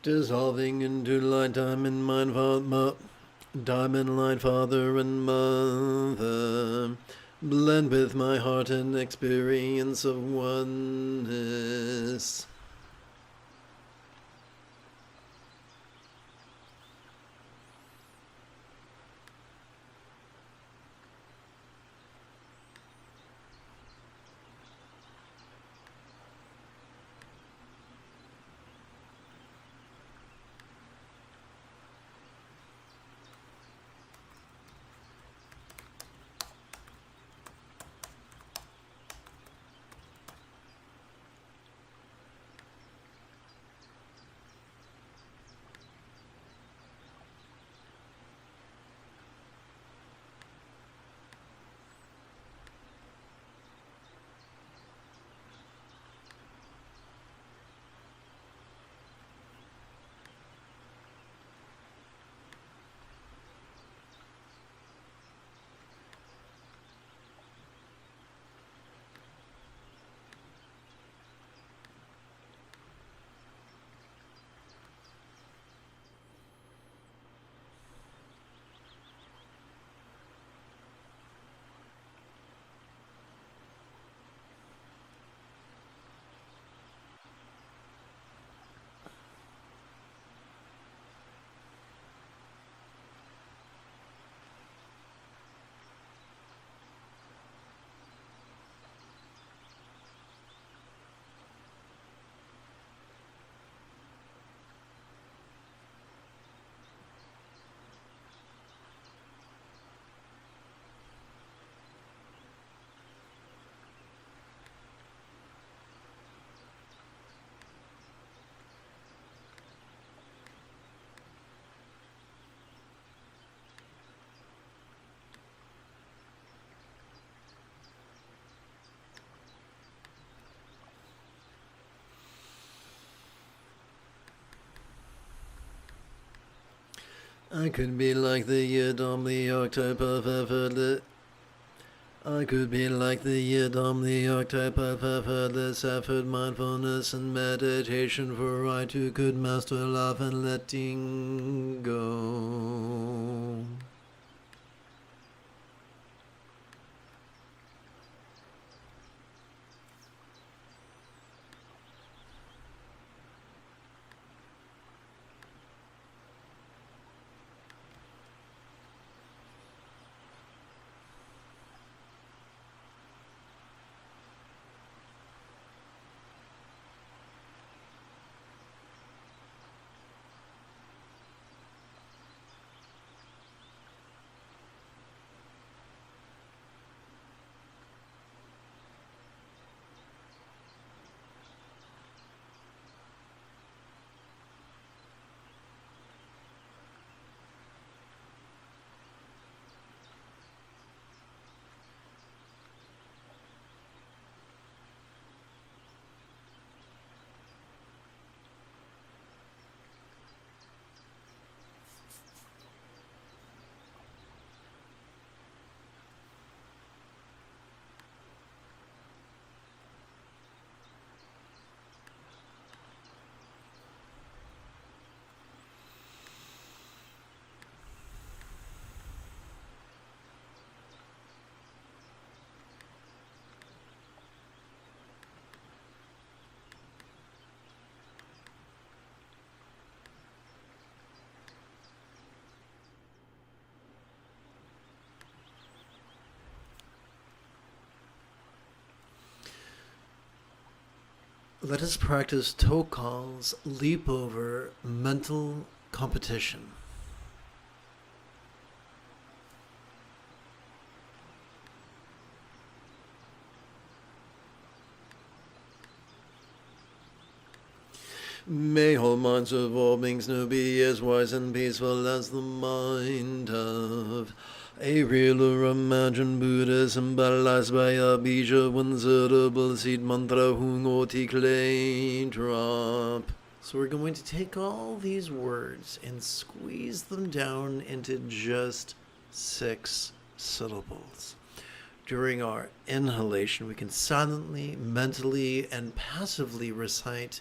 dissolving into light, diamond light, father and mother, blend with my heart and experience of oneness. I could be like the Yidam, the archetype of effortless. I could be like the Yidam, the archetype of effortless effort, mindfulness, and meditation, for I too could master love and letting go. Let us practice Tokal's leap over mental competition. May all minds of all beings know be as wise and peaceful as the mind of a real or imagined Buddha, symbolized by a bija unzerable seed mantra hungoti clay drop. So we're going to take all these words and squeeze them down into just 6 syllables. During our inhalation, we can silently, mentally, and passively recite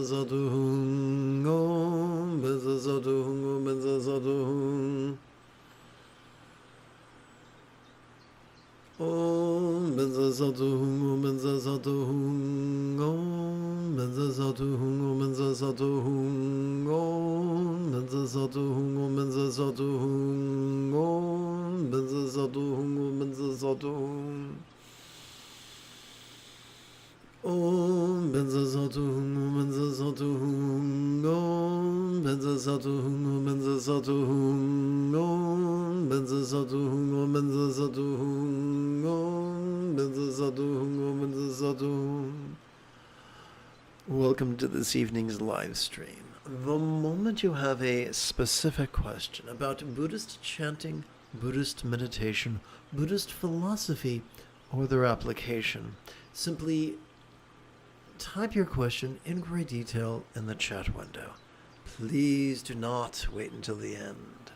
Benzazaduhung, Om Benzazaduhung, Om Benzazaduhung. Om Benzazaduhung, Om Benzazaduhung, Om Benzazaduhung, Om Benzazaduhung, Om Benzazaduhung, Om Benzazaduhung, Om Benzazaduhung, Om Benzazaduhung. Om Benzazaduhung, Om Benzazaduhung, Om Benzazaduhung, Om Benzazaduhung, Om Benzazaduhung, Om Benzazaduhung, Om Benzazaduhung, Om Benzazaduhung. Welcome to this evening's live stream. The moment you have a specific question about Buddhist chanting, Buddhist meditation, Buddhist philosophy, or their application, simply type your question in great detail in the chat window. Please do not wait until the end,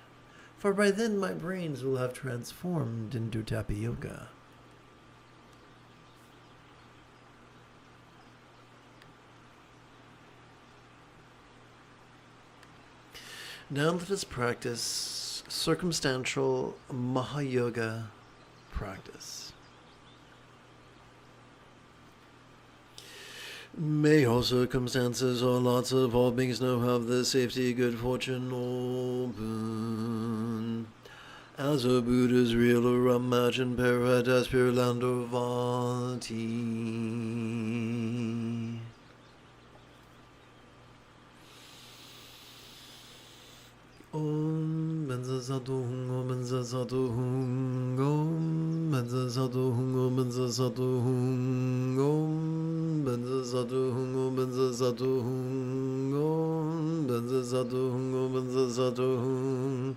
for by then my brains will have transformed into tapioca. Now let us practice circumstantial Mahayoga practice. May all circumstances, all lots of all beings know have the safety, good fortune, open. As a Buddha's real or imagined paradise, pure land or vati. Om Benzazaduhung, Om Benzazaduhung, Om Benzazaduhung, Om Benzazaduhung, Om Benzazaduhung, Om Benzazaduhung, Om Benzazaduhung, Om Benzazaduhung.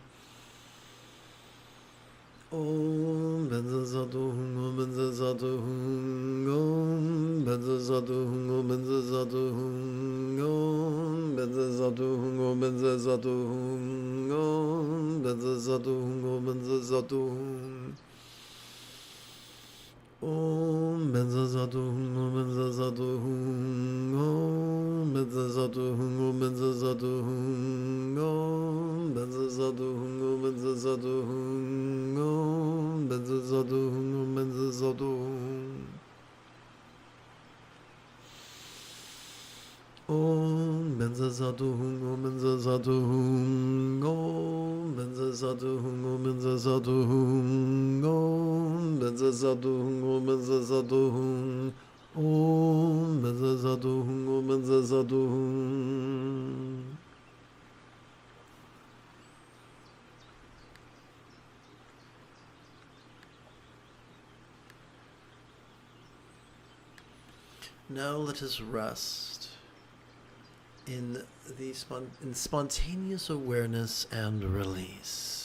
Om Benzazaduhung, Om Benzazaduhung, Om Benzazaduhung, Om Benzazaduhung, Om Benzazaduhung, Om Benzazaduhung, Om Benzazaduhung, Om Benzazaduhung. Om Benzazaduhung, Om Benzazaduhung, Om Benzazaduhung, Om Benzazaduhung, Om Benzazaduhung, Om Benzazaduhung, Om Benzazaduhung, Om Benzazaduhung. Om Benzazaduhung, Om Benzazaduhung, Om Benzazaduhung, Om Benzazaduhung, Om Benzazaduhung, Om Benzazaduhung, Om Benzazaduhung, Om Benzazaduhung. Now let us rest in spontaneous awareness and release.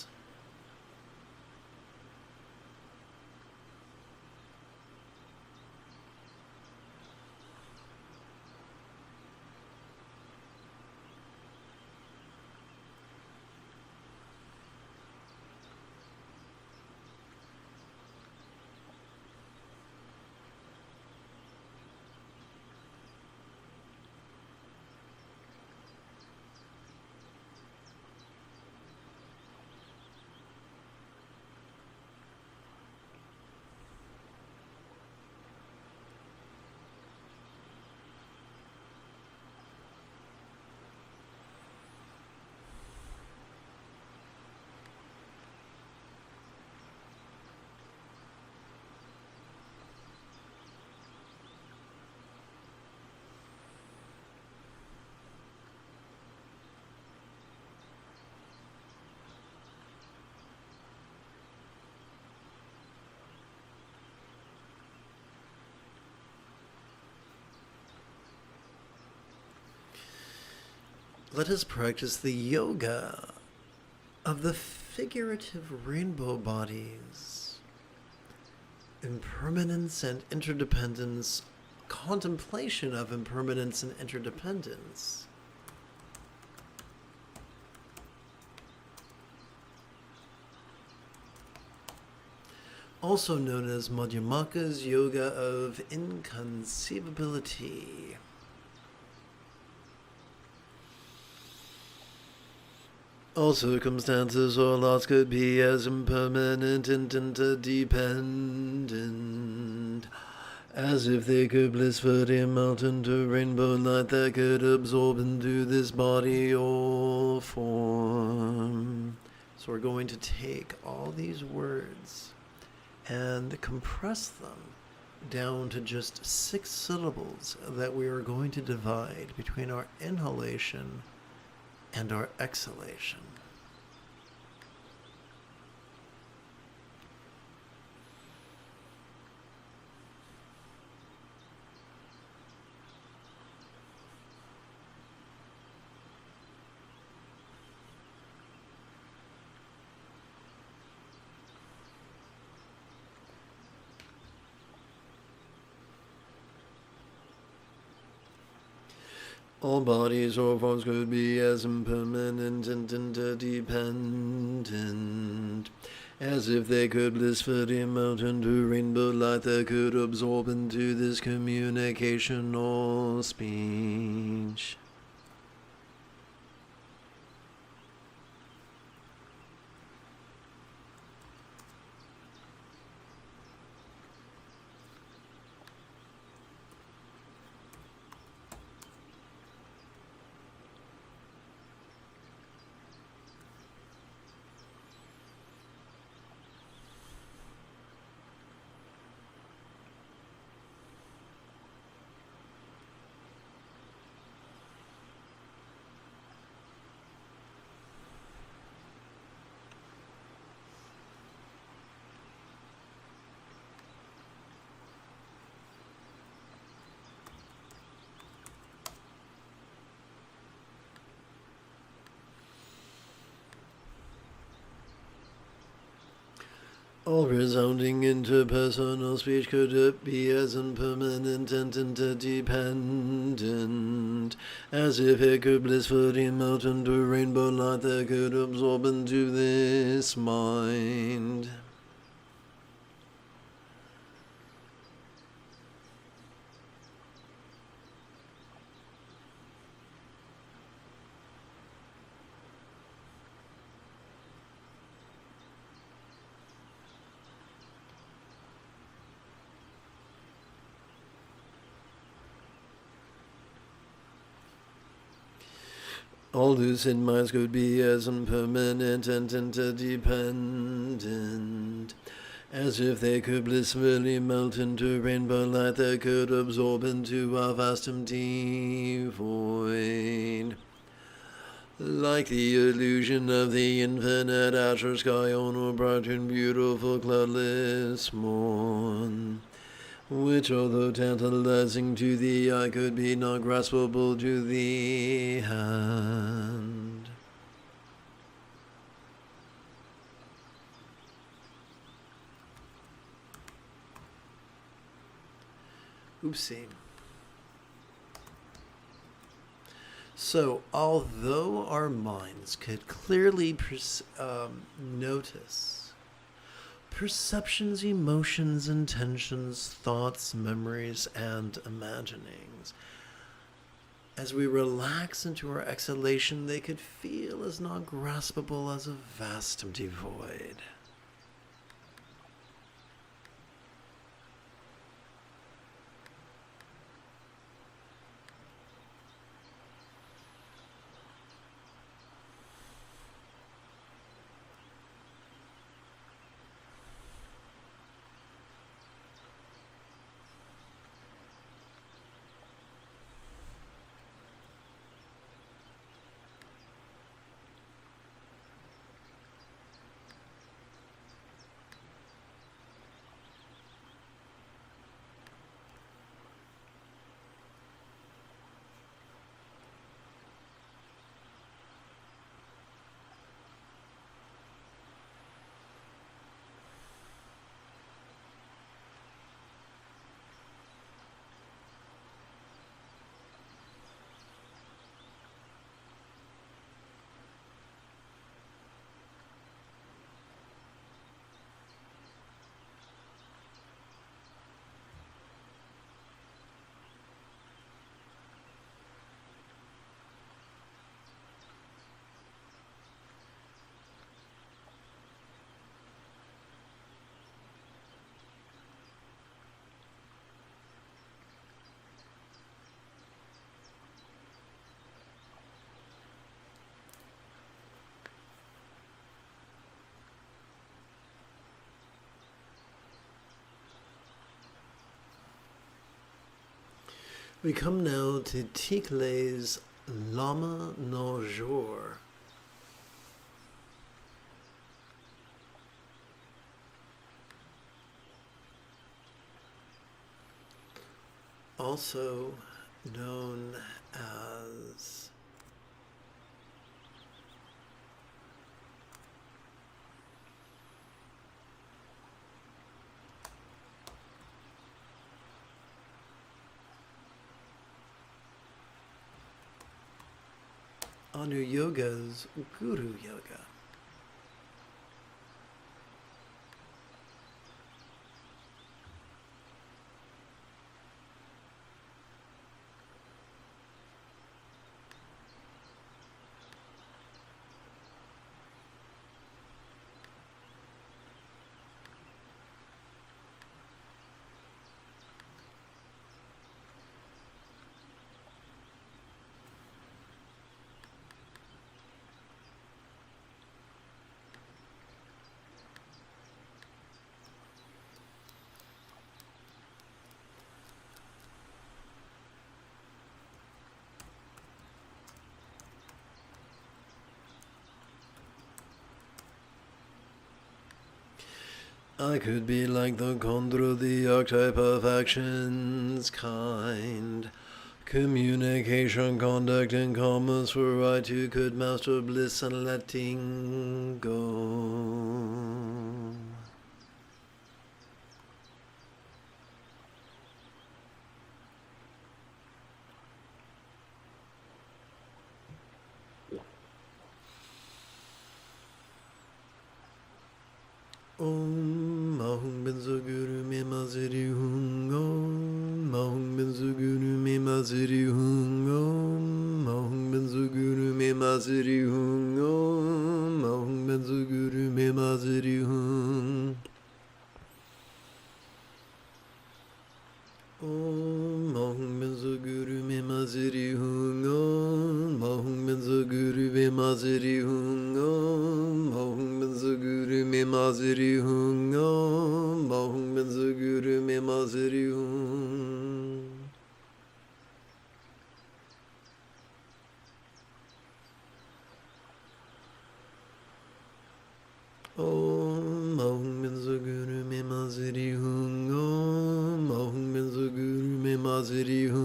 Let us practice the yoga of the figurative rainbow bodies, impermanence and interdependence, contemplation of impermanence and interdependence. Also known as Madhyamaka's yoga of inconceivability. All circumstances or lots could be as impermanent and interdependent as if they could blissfully melt into rainbow light that could absorb into this body or form. So we're going to take all these words and compress them down to just 6 syllables that we are going to divide between our inhalation and our exhalation. All bodies or forms could be as impermanent and interdependent as if they could blissfully melt into rainbow light that could absorb into this communication or speech. All resounding interpersonal speech could it be as impermanent and interdependent as if it could blissfully melt into rainbow light that could absorb into this mind. All lucid minds could be as impermanent and interdependent as if they could blissfully melt into rainbow light that could absorb into our vast empty void. Like the illusion of the infinite azure sky on a bright and beautiful cloudless morn, which, although tantalizing to the eye, could be not graspable to the hand. Oopsie. So, although our minds could clearly notice perceptions, emotions, intentions, thoughts, memories, and imaginings, as we relax into our exhalation, they could feel as not graspable as a vast empty void. We come now to Tikle's Lama no jour. Also known as Anu Yoga's Guru Yoga. I could be like the Condro, the archetype of actions kind. Communication, conduct, and commerce, for I too could master bliss and letting go. Om Mahum Benzo Guru Me Maziri Hung Om Mahum Benzo Guru Me Maziri Hung Om Mahum Benzo Guru Me Maziri Hung Om Mahum Benzo Guru Me Maziri Hung Om Mahum Benzo Guru Me Maziri Hung Om Mahum Benzo Guru Me Maziri Hung Om Mahum Benzo Guru Me Maziri Hung Om Mahum Benzo Guru Me Maziri Hung Om Mahum Benzo Guru Me Maziri Hung Om Mahum Benzo Guru Me Maziri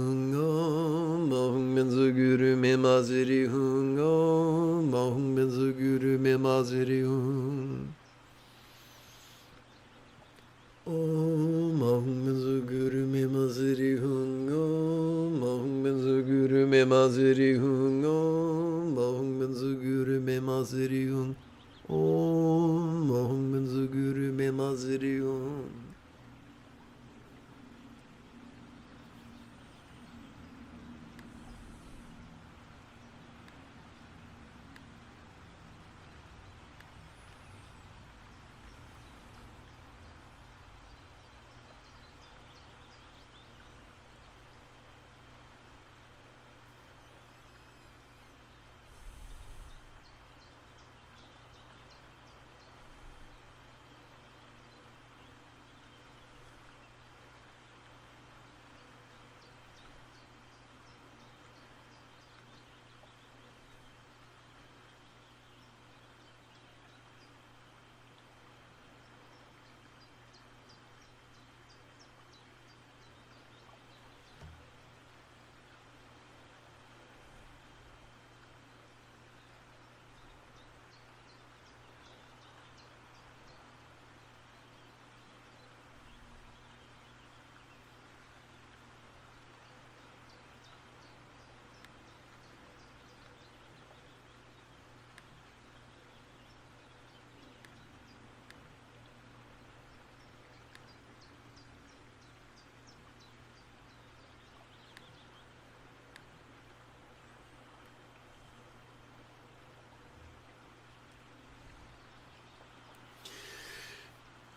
Hung Om Mahum Benzo Guru Me Maziri Hung Om Mahum Benzo Guru Me Maziri Hung Om Mahum Benzo Guru Me Maziri Hung Om Mahum Benzo Guru Me Maziri Hung Om Mahum Benzo Guru Me Maziri Hung Om Mahum Benzo Guru Me Maziri Hung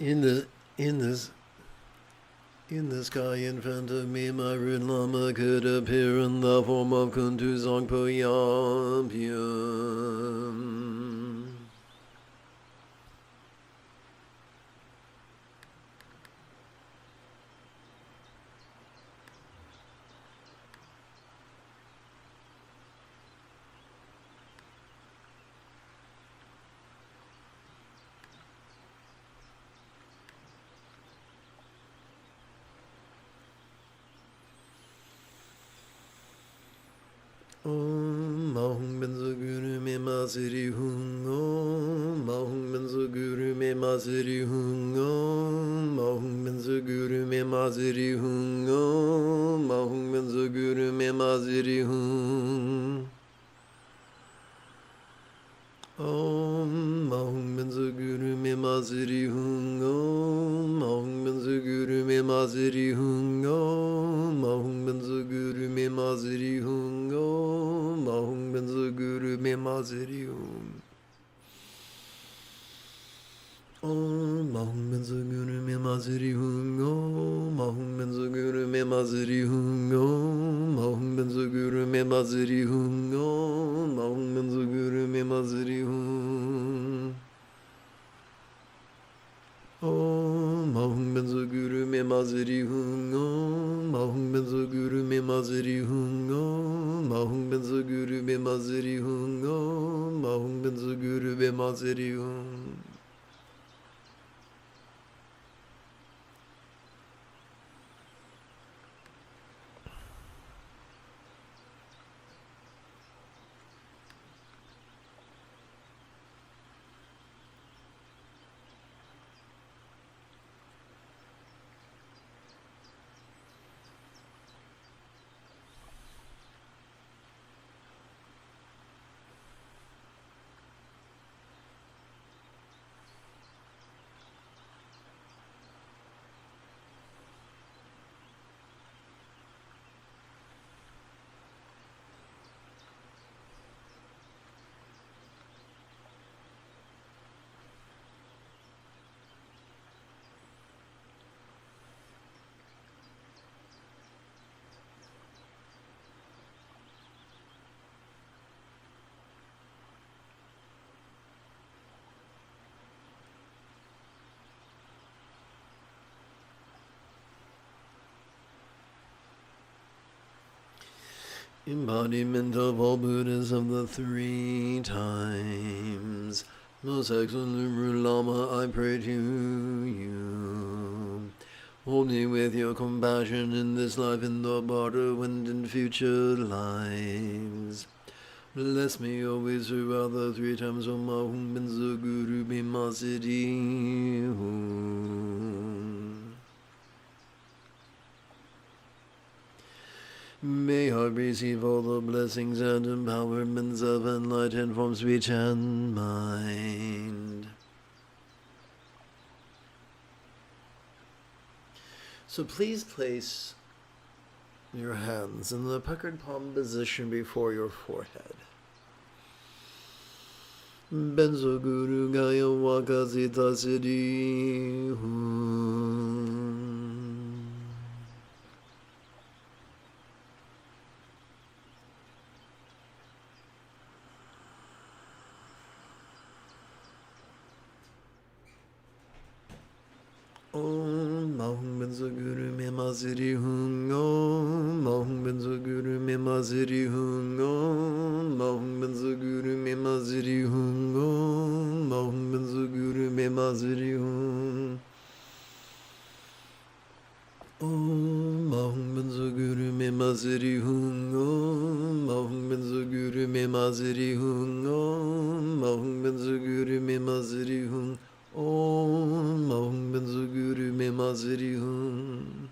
In the sky in front of me, my rude Lama could appear in the form of Kuntu Zongpo Yampium. Maziri Hung Om, Mahung Benzo Guru Me Maziri Hung Om, Mahung Benzo Guru Me Maziri Hung Om, Mahung Benzo Guru Me Maziri Hung Om, Mahung Benzo Guru Me Maziri Hung Om, Mahung Benzo Guru Me Maziri Hung Om, Mahung Benzo Guru Me Maziri Hung Om, Mahung Benzo Guru Me Maziri Hung Om, Mahung Benzo Guru Me Maziri Hung Om, Mahung Benzo Guru Me Maziri Hung Om, Mahung Benzo Guru Me Maziri Hung Om, Mahung Benzo Guru Me Maziri Hung Om, Mahung Benzo Guru Me Maziri Hung Om, Mahung Benzo Guru Me Maziri Hung Om, Mahung Benzo Guru Me Maziri Hung Om, Mahung Benzo Guru Me Maziri Hung Embodiment of all Buddhas of the three times. Most excellent Guru Lama, I pray to you. Hold me with your compassion in this life, in the border and in future lives. Bless me always throughout the three times of Mahum Benzo Guru Bhima Siddhi Hum. May I receive all the blessings and empowerments of enlightened form, speech, and mind. So please place your hands in the puckered palm position before your forehead. Benzo Guru Gaya Wakasita Siddhi Hum. Om Mahum Benzo Guru Me Maziri Hung Om, Mahum Benzo Guru Me Maziri Hung Om, Mahum Benzo Guru Me Maziri Hung Om, Mahum Benzo Guru Me Maziri Hung Om, Mahum Benzo Guru Me Maziri Hung Om, Mahum Benzo Guru Me Maziri Hung Om, Mahum Benzo Guru Me Maziri Hung Om, Mahum Benzo Guru Me Maziri Hum.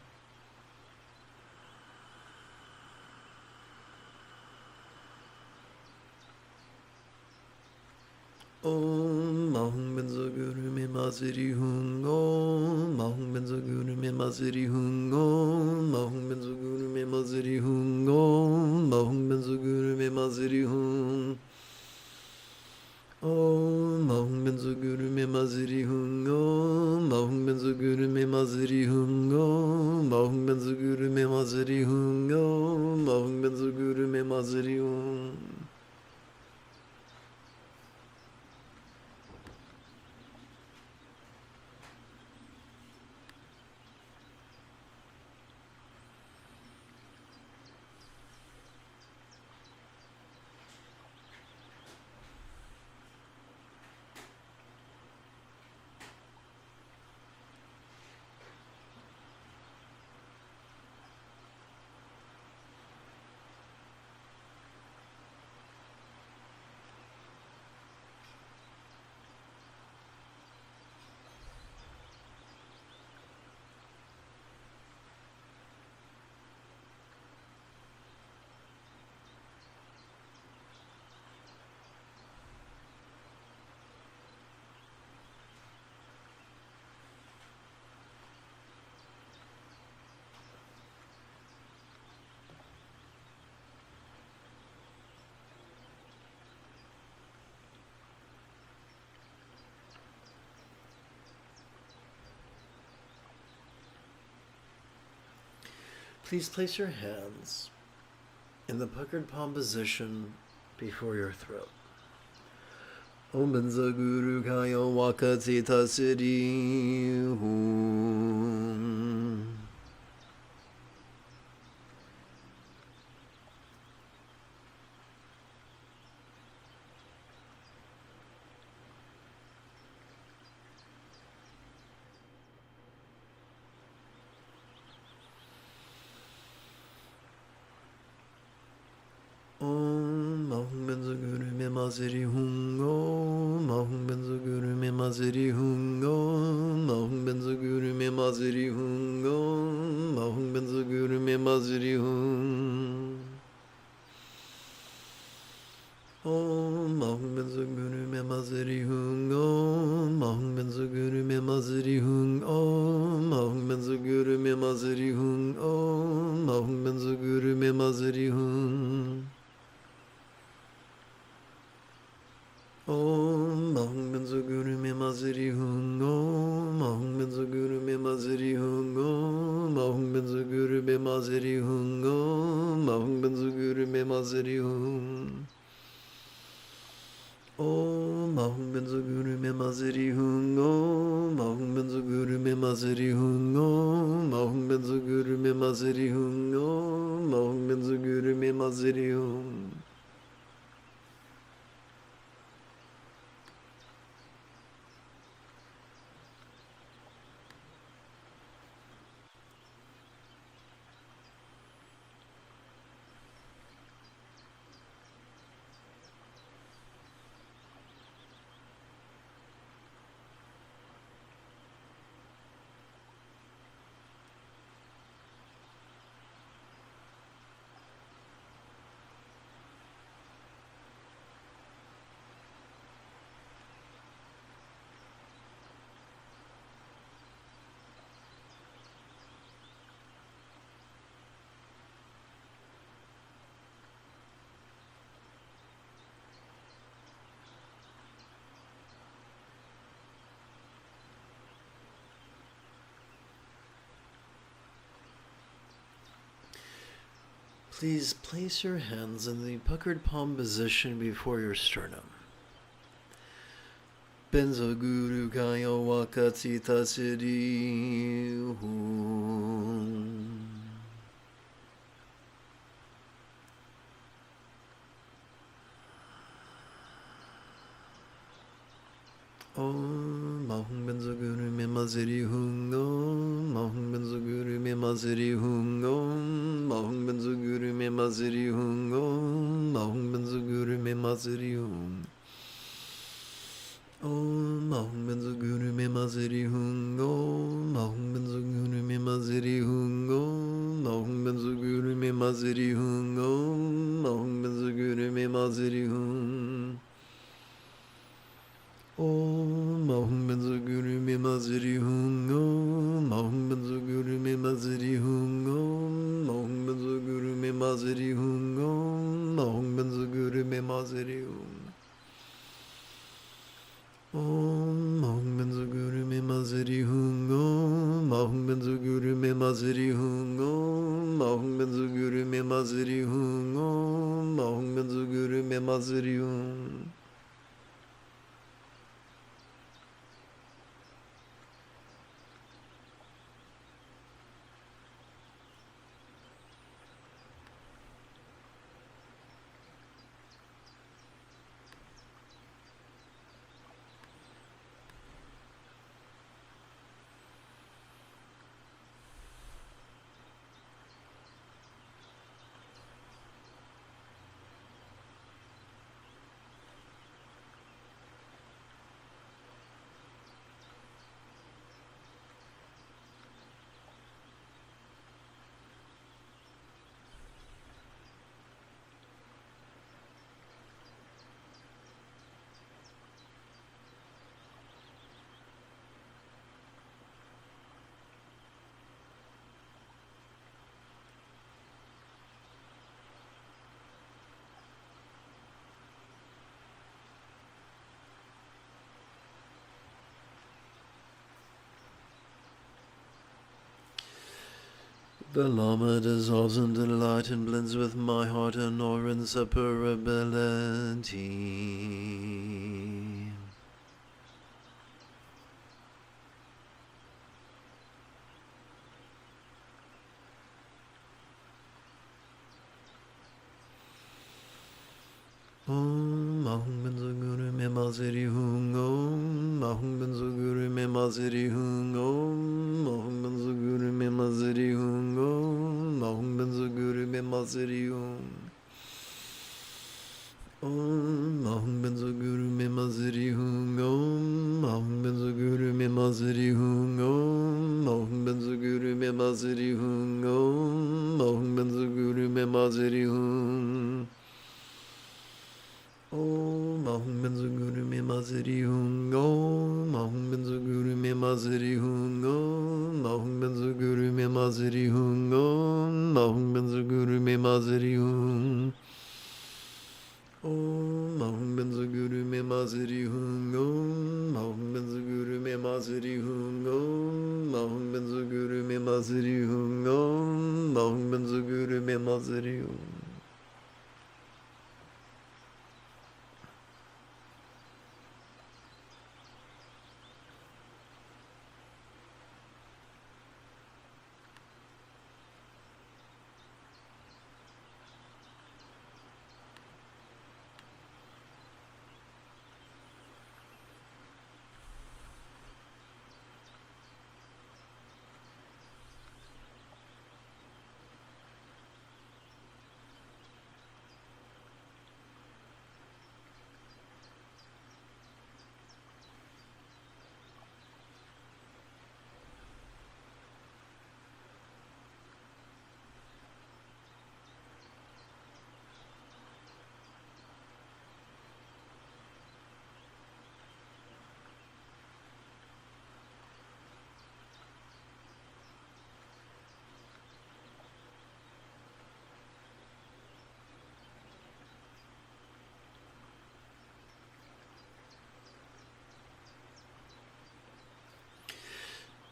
Om, Mahum Benzo Guru Me Maziri Hum. Om, Mahum Benzo Guru Me Maziri Hum. Om, Mahum Benzo Guru Me Maziri Hum. Om, Mahum Benzo Guru Me Maziri Hum. Om Mahum Benzo Guru Me Maziri Hum. Om Mahum Benzo Guru Me Maziri Hum. Om Mahum Benzo Guru Me Maziri Hum. Om Mahum Benzo Guru Me Maziri Hum. Please place your hands in the puckered palm position before your throat. Om Benza Guru Kayo Wakati Tasiri Hum. Om Mahum Benza Guru Memaziri Hum. Om Mahum Benza Guru Memaziri Hum. Om Mahum Benza Guru Memaziri Hum. Om Mahum Benza Guru Memaziri Hum. Om Mahum Benza Guru Memaziri Hum. Om Mahum Benza Guru Memaziri Hum. Om Mahum Benza Guru Memaziri Hum. Om Mahum Benza Guru Memaziri Hum. Om Mahum Benza Guru Memaziri Hum. Om Mahum Benza Guru Memaziri Hum. Om Mahum Benza Guru Memaziri Hum. Om Mahum Benza Guru Memaziri Hum. Om Mahum Benza Guru Memaziri Hum. Om Mahum Benza Guru Memaziri Hum. Om Mahum Benza Guru Memaziri Hum. Om Mahum Benza Guru Memaziri Hum. Please place your hands in the puckered palm position before your sternum. Benza Guru Kayo Wakati Tasiri Hum. Om Mahum Benza Guru Memaziri Hum. Om Mahum Benza Guru Memaziri Hum. Om Mahum Benza Guru Memaziri Hum. Om Mahum Benza Guru Memaziri Hum. Om Mahum Benza Guru Memaziri Hum. Om Mahum Benza Guru Memaziri Hum. Om Mahum Benza Guru Memaziri Hum. Om Mahum Benza Guru Memaziri Hum. Om Mahum Benza Guru Memaziri Hum. Om Mahum Benza Guru Memaziri Hum. Om Mahum Benza Guru Memaziri Hum. Om Mahum Benza Guru Memaziri Hum. Om Mahum Benza Guru Memaziri Hum. Om Mahum Benza Guru Memaziri Hum. Om Mahum Benza Guru Memaziri Hum. Om Mahum Benza Guru Memaziri Hum. The Lama dissolves into light and blends with my heart and our inseparability. Om Ahum Benzo Guru Me Maziri Hung Om Ahum Benzo Guru Me Maziri Hung Om Ahum Benzo Guru Me Maziri Hung Om Ahum Benzo Guru Me Maziri Hung Om Ahum Benzo Guru Me Maziri Hung Om Ahum Benzo Guru Me Maziri Hung Om Ahum Benzo Guru Me Maziri Hung Om Ahum Benzo Guru Me Maziri Hung Om Ahum Benzo Guru Me Maziri Hung Om Ahum Benzo Guru Me Maziri Hung Om Ahum Benzo Guru Me Maziri Hung Om Ahum Benzo Guru Me Maziri Hung Om Ahum Benzo Guru Me Maziri Hung Om Ahum Benzo Guru Me Maziri Hung Om Ahum Benzo Guru Me Maziri Hung Om Ahum Benzo Guru Me Maziri Hung.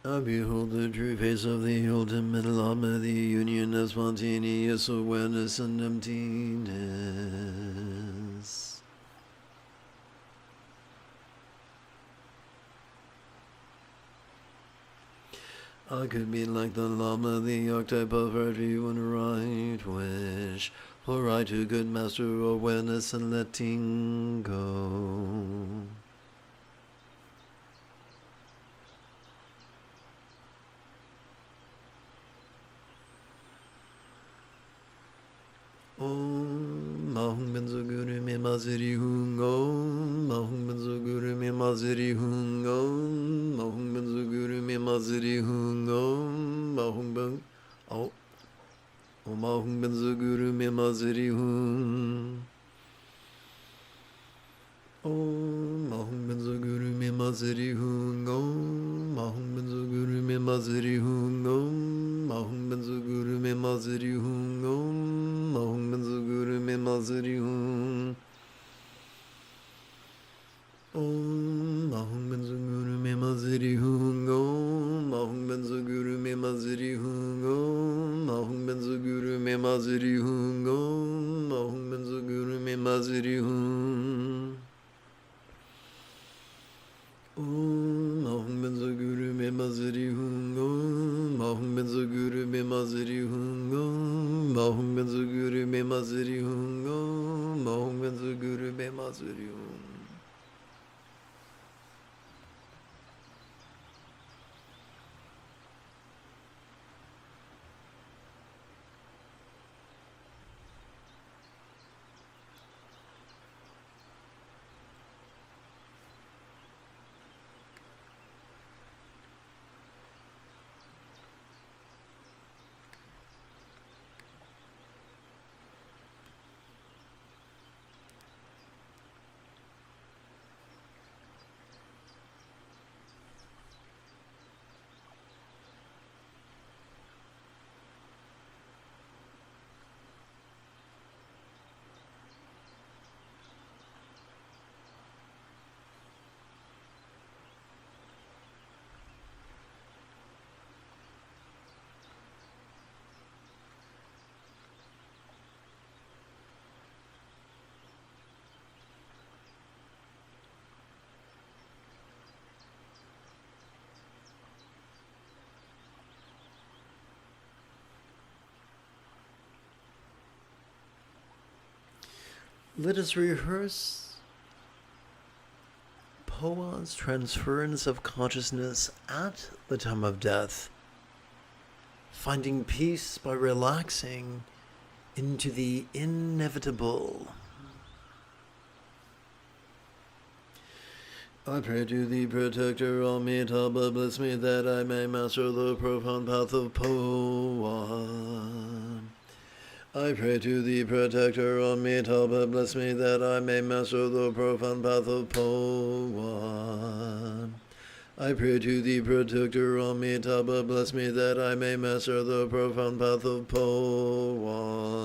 I behold the true face of the ultimate Lama, the union of spontaneous awareness and emptiness. I could be like the Lama, the archetype of everyone right wish, for I too could master awareness and letting go. Om Ahum Benzo Guru Me Maziri Hung Om Ahum Benzo Guru Me Maziri Hung Om Ahum Benzo Guru Me Maziri Hung Om Ahum Ben Om Ahum Benzo Guru Me Maziri Hung Om Ahum Benzo Guru Me Maziri Hung Om Ahum Benzo Guru Me Maziri Hung Om Ahum Benzo Guru Me Maziri Hung Om Ahum Benzo Guru Me Maziri Hung Om Ahum Benzo Guru Me Maziri Hung Om Ahum Benzo Guru Me Maziri Hung Om Ahum Benzo Guru Me Maziri Hung Om Ahum Benzo Guru Me Maziri Hung Om Ahum Benzo Guru Me Maziri Hung Om Ahum Benzo Guru Me Maziri Hung Om Ahum Benzo Guru Me Maziri Hung Om Ahum Benzo Guru Me Maziri Hung. Let us rehearse Poa's transference of consciousness at the time of death, finding peace by relaxing into the inevitable. I pray to thee, protector Amitabha, bless me that I may master the profound path of Poa. I pray to thee, protector Amitabha, bless me that I may master the profound path of Poa. I pray to thee, protector Amitabha, bless me that I may master the profound path of Poa.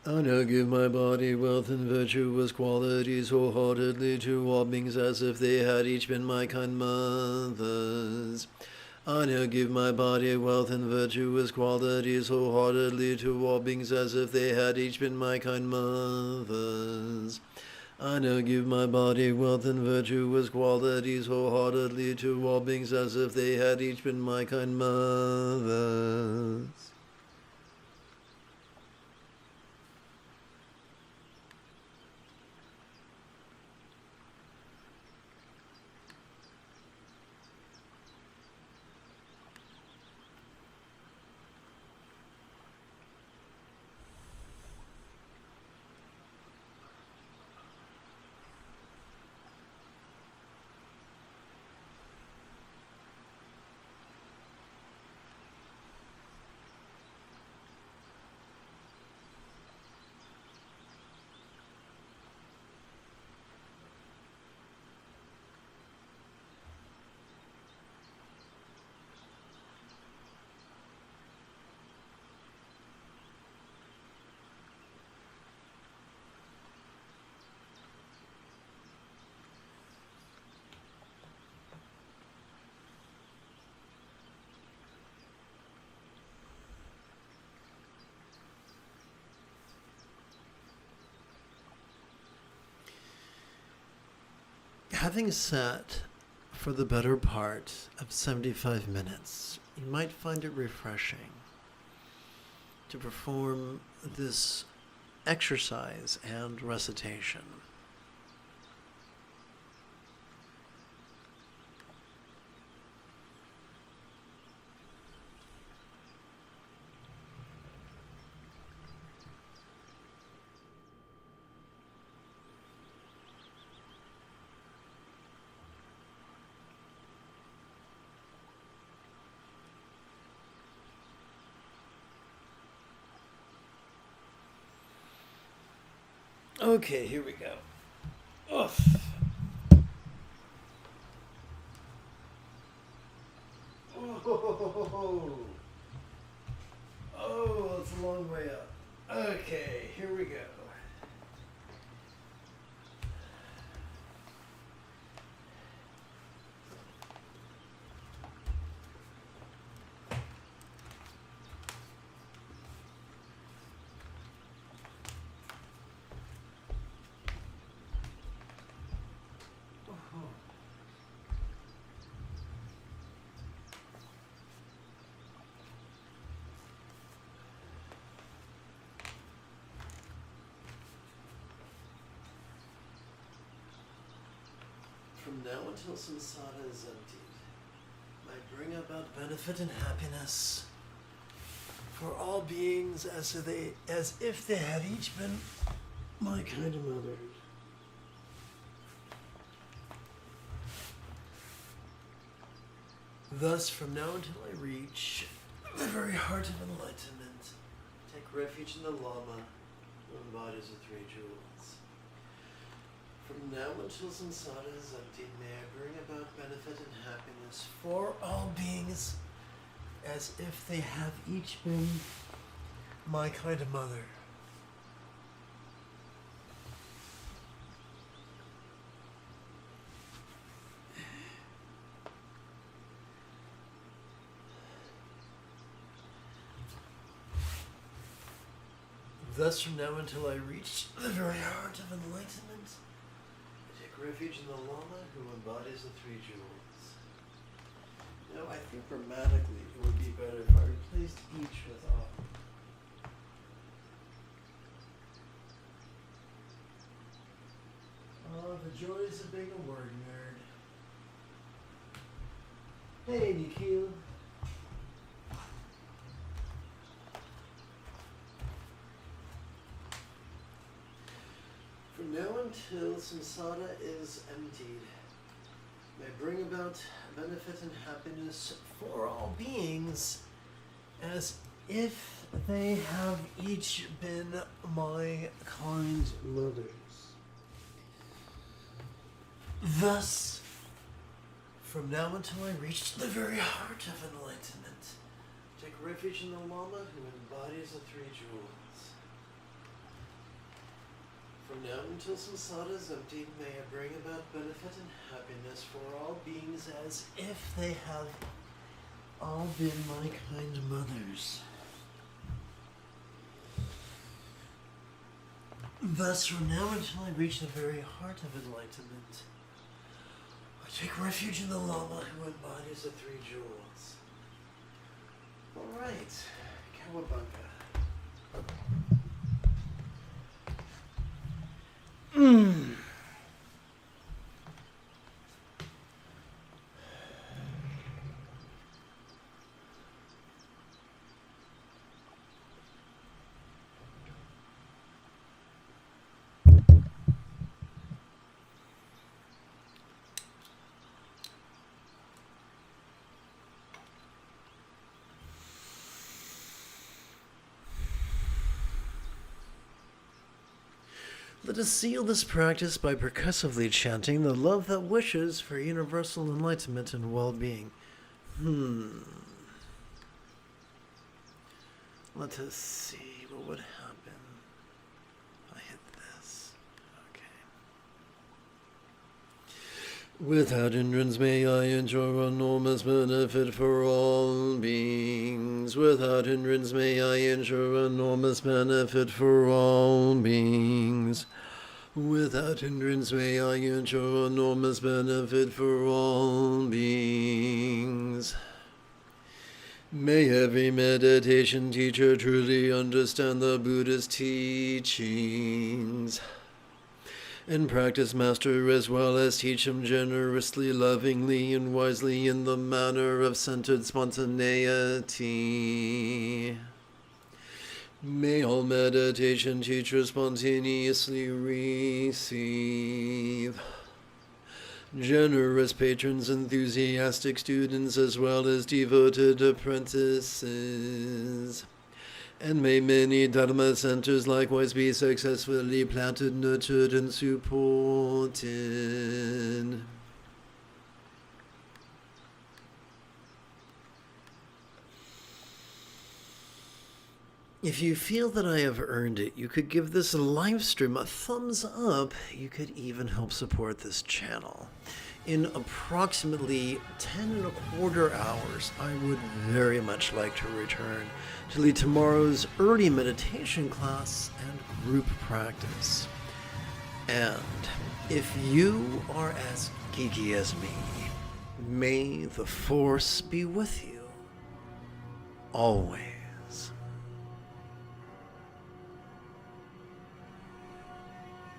I now give my body wealth and virtuous qualities wholeheartedly to all beings as if they had each been my kind mothers. I now give my body wealth and virtuous qualities wholeheartedly to all beings as if they had each been my kind mothers. I now give my body wealth and virtuous qualities wholeheartedly to all beings as if they had each been my kind mothers. Having sat for the better part of 75 minutes, you might find it refreshing to perform this exercise and recitation. Okay, here we go. Oof. Oh, it's a long way up. Okay, here we go. From now until samsara is emptied, might bring about benefit and happiness for all beings as if they had each been my kind of mother. Thus, from now until I reach the very heart of enlightenment, take refuge in the Lama, who embodies the three jewels. From now until samsara is emptied, may I bring about benefit and happiness for all beings, as if they have each been my kind of mother. Thus, from now until I reach the very heart of enlightenment, I take refuge in the Lama, who embodies the three jewels. Now, I think grammatically it would be better if I replaced each with all. Oh, the joys of being a word nerd. Hey, Nikhil. From now until samsara is emptied, may bring about benefit and happiness for all beings, as if they have each been my kind mothers. Thus, from now until I reach the very heart of enlightenment, take refuge in the Lama, who embodies the three jewels. From now until samsara is emptied, may I bring about benefit and happiness for all beings, as if they have all been my kind mothers. Thus, from now until I reach the very heart of enlightenment, I take refuge in the Lama, who embodies the three jewels. All right, Cowabunga. Let us seal this practice by percussively chanting the love that wishes for universal enlightenment and well-being. Let us see what would happen if I hit this. Okay. Without hindrance may I ensure enormous benefit for all beings. Without hindrance may I ensure enormous benefit for all beings. Without hindrance may I ensure enormous benefit for all beings. May every meditation teacher truly understand the Buddha's teachings, and practice master as well as teach him generously, lovingly, and wisely in the manner of centered spontaneity. May all meditation teachers spontaneously receive generous patrons, enthusiastic students, as well as devoted apprentices. And may many Dharma centers likewise be successfully planted, nurtured, and supported. If you feel that I have earned it, you could give this live stream a thumbs up. You could even help support this channel. In approximately 10.25 hours, I would very much like to return to lead tomorrow's early meditation class and group practice. And if you are as geeky as me, may the Force be with you always.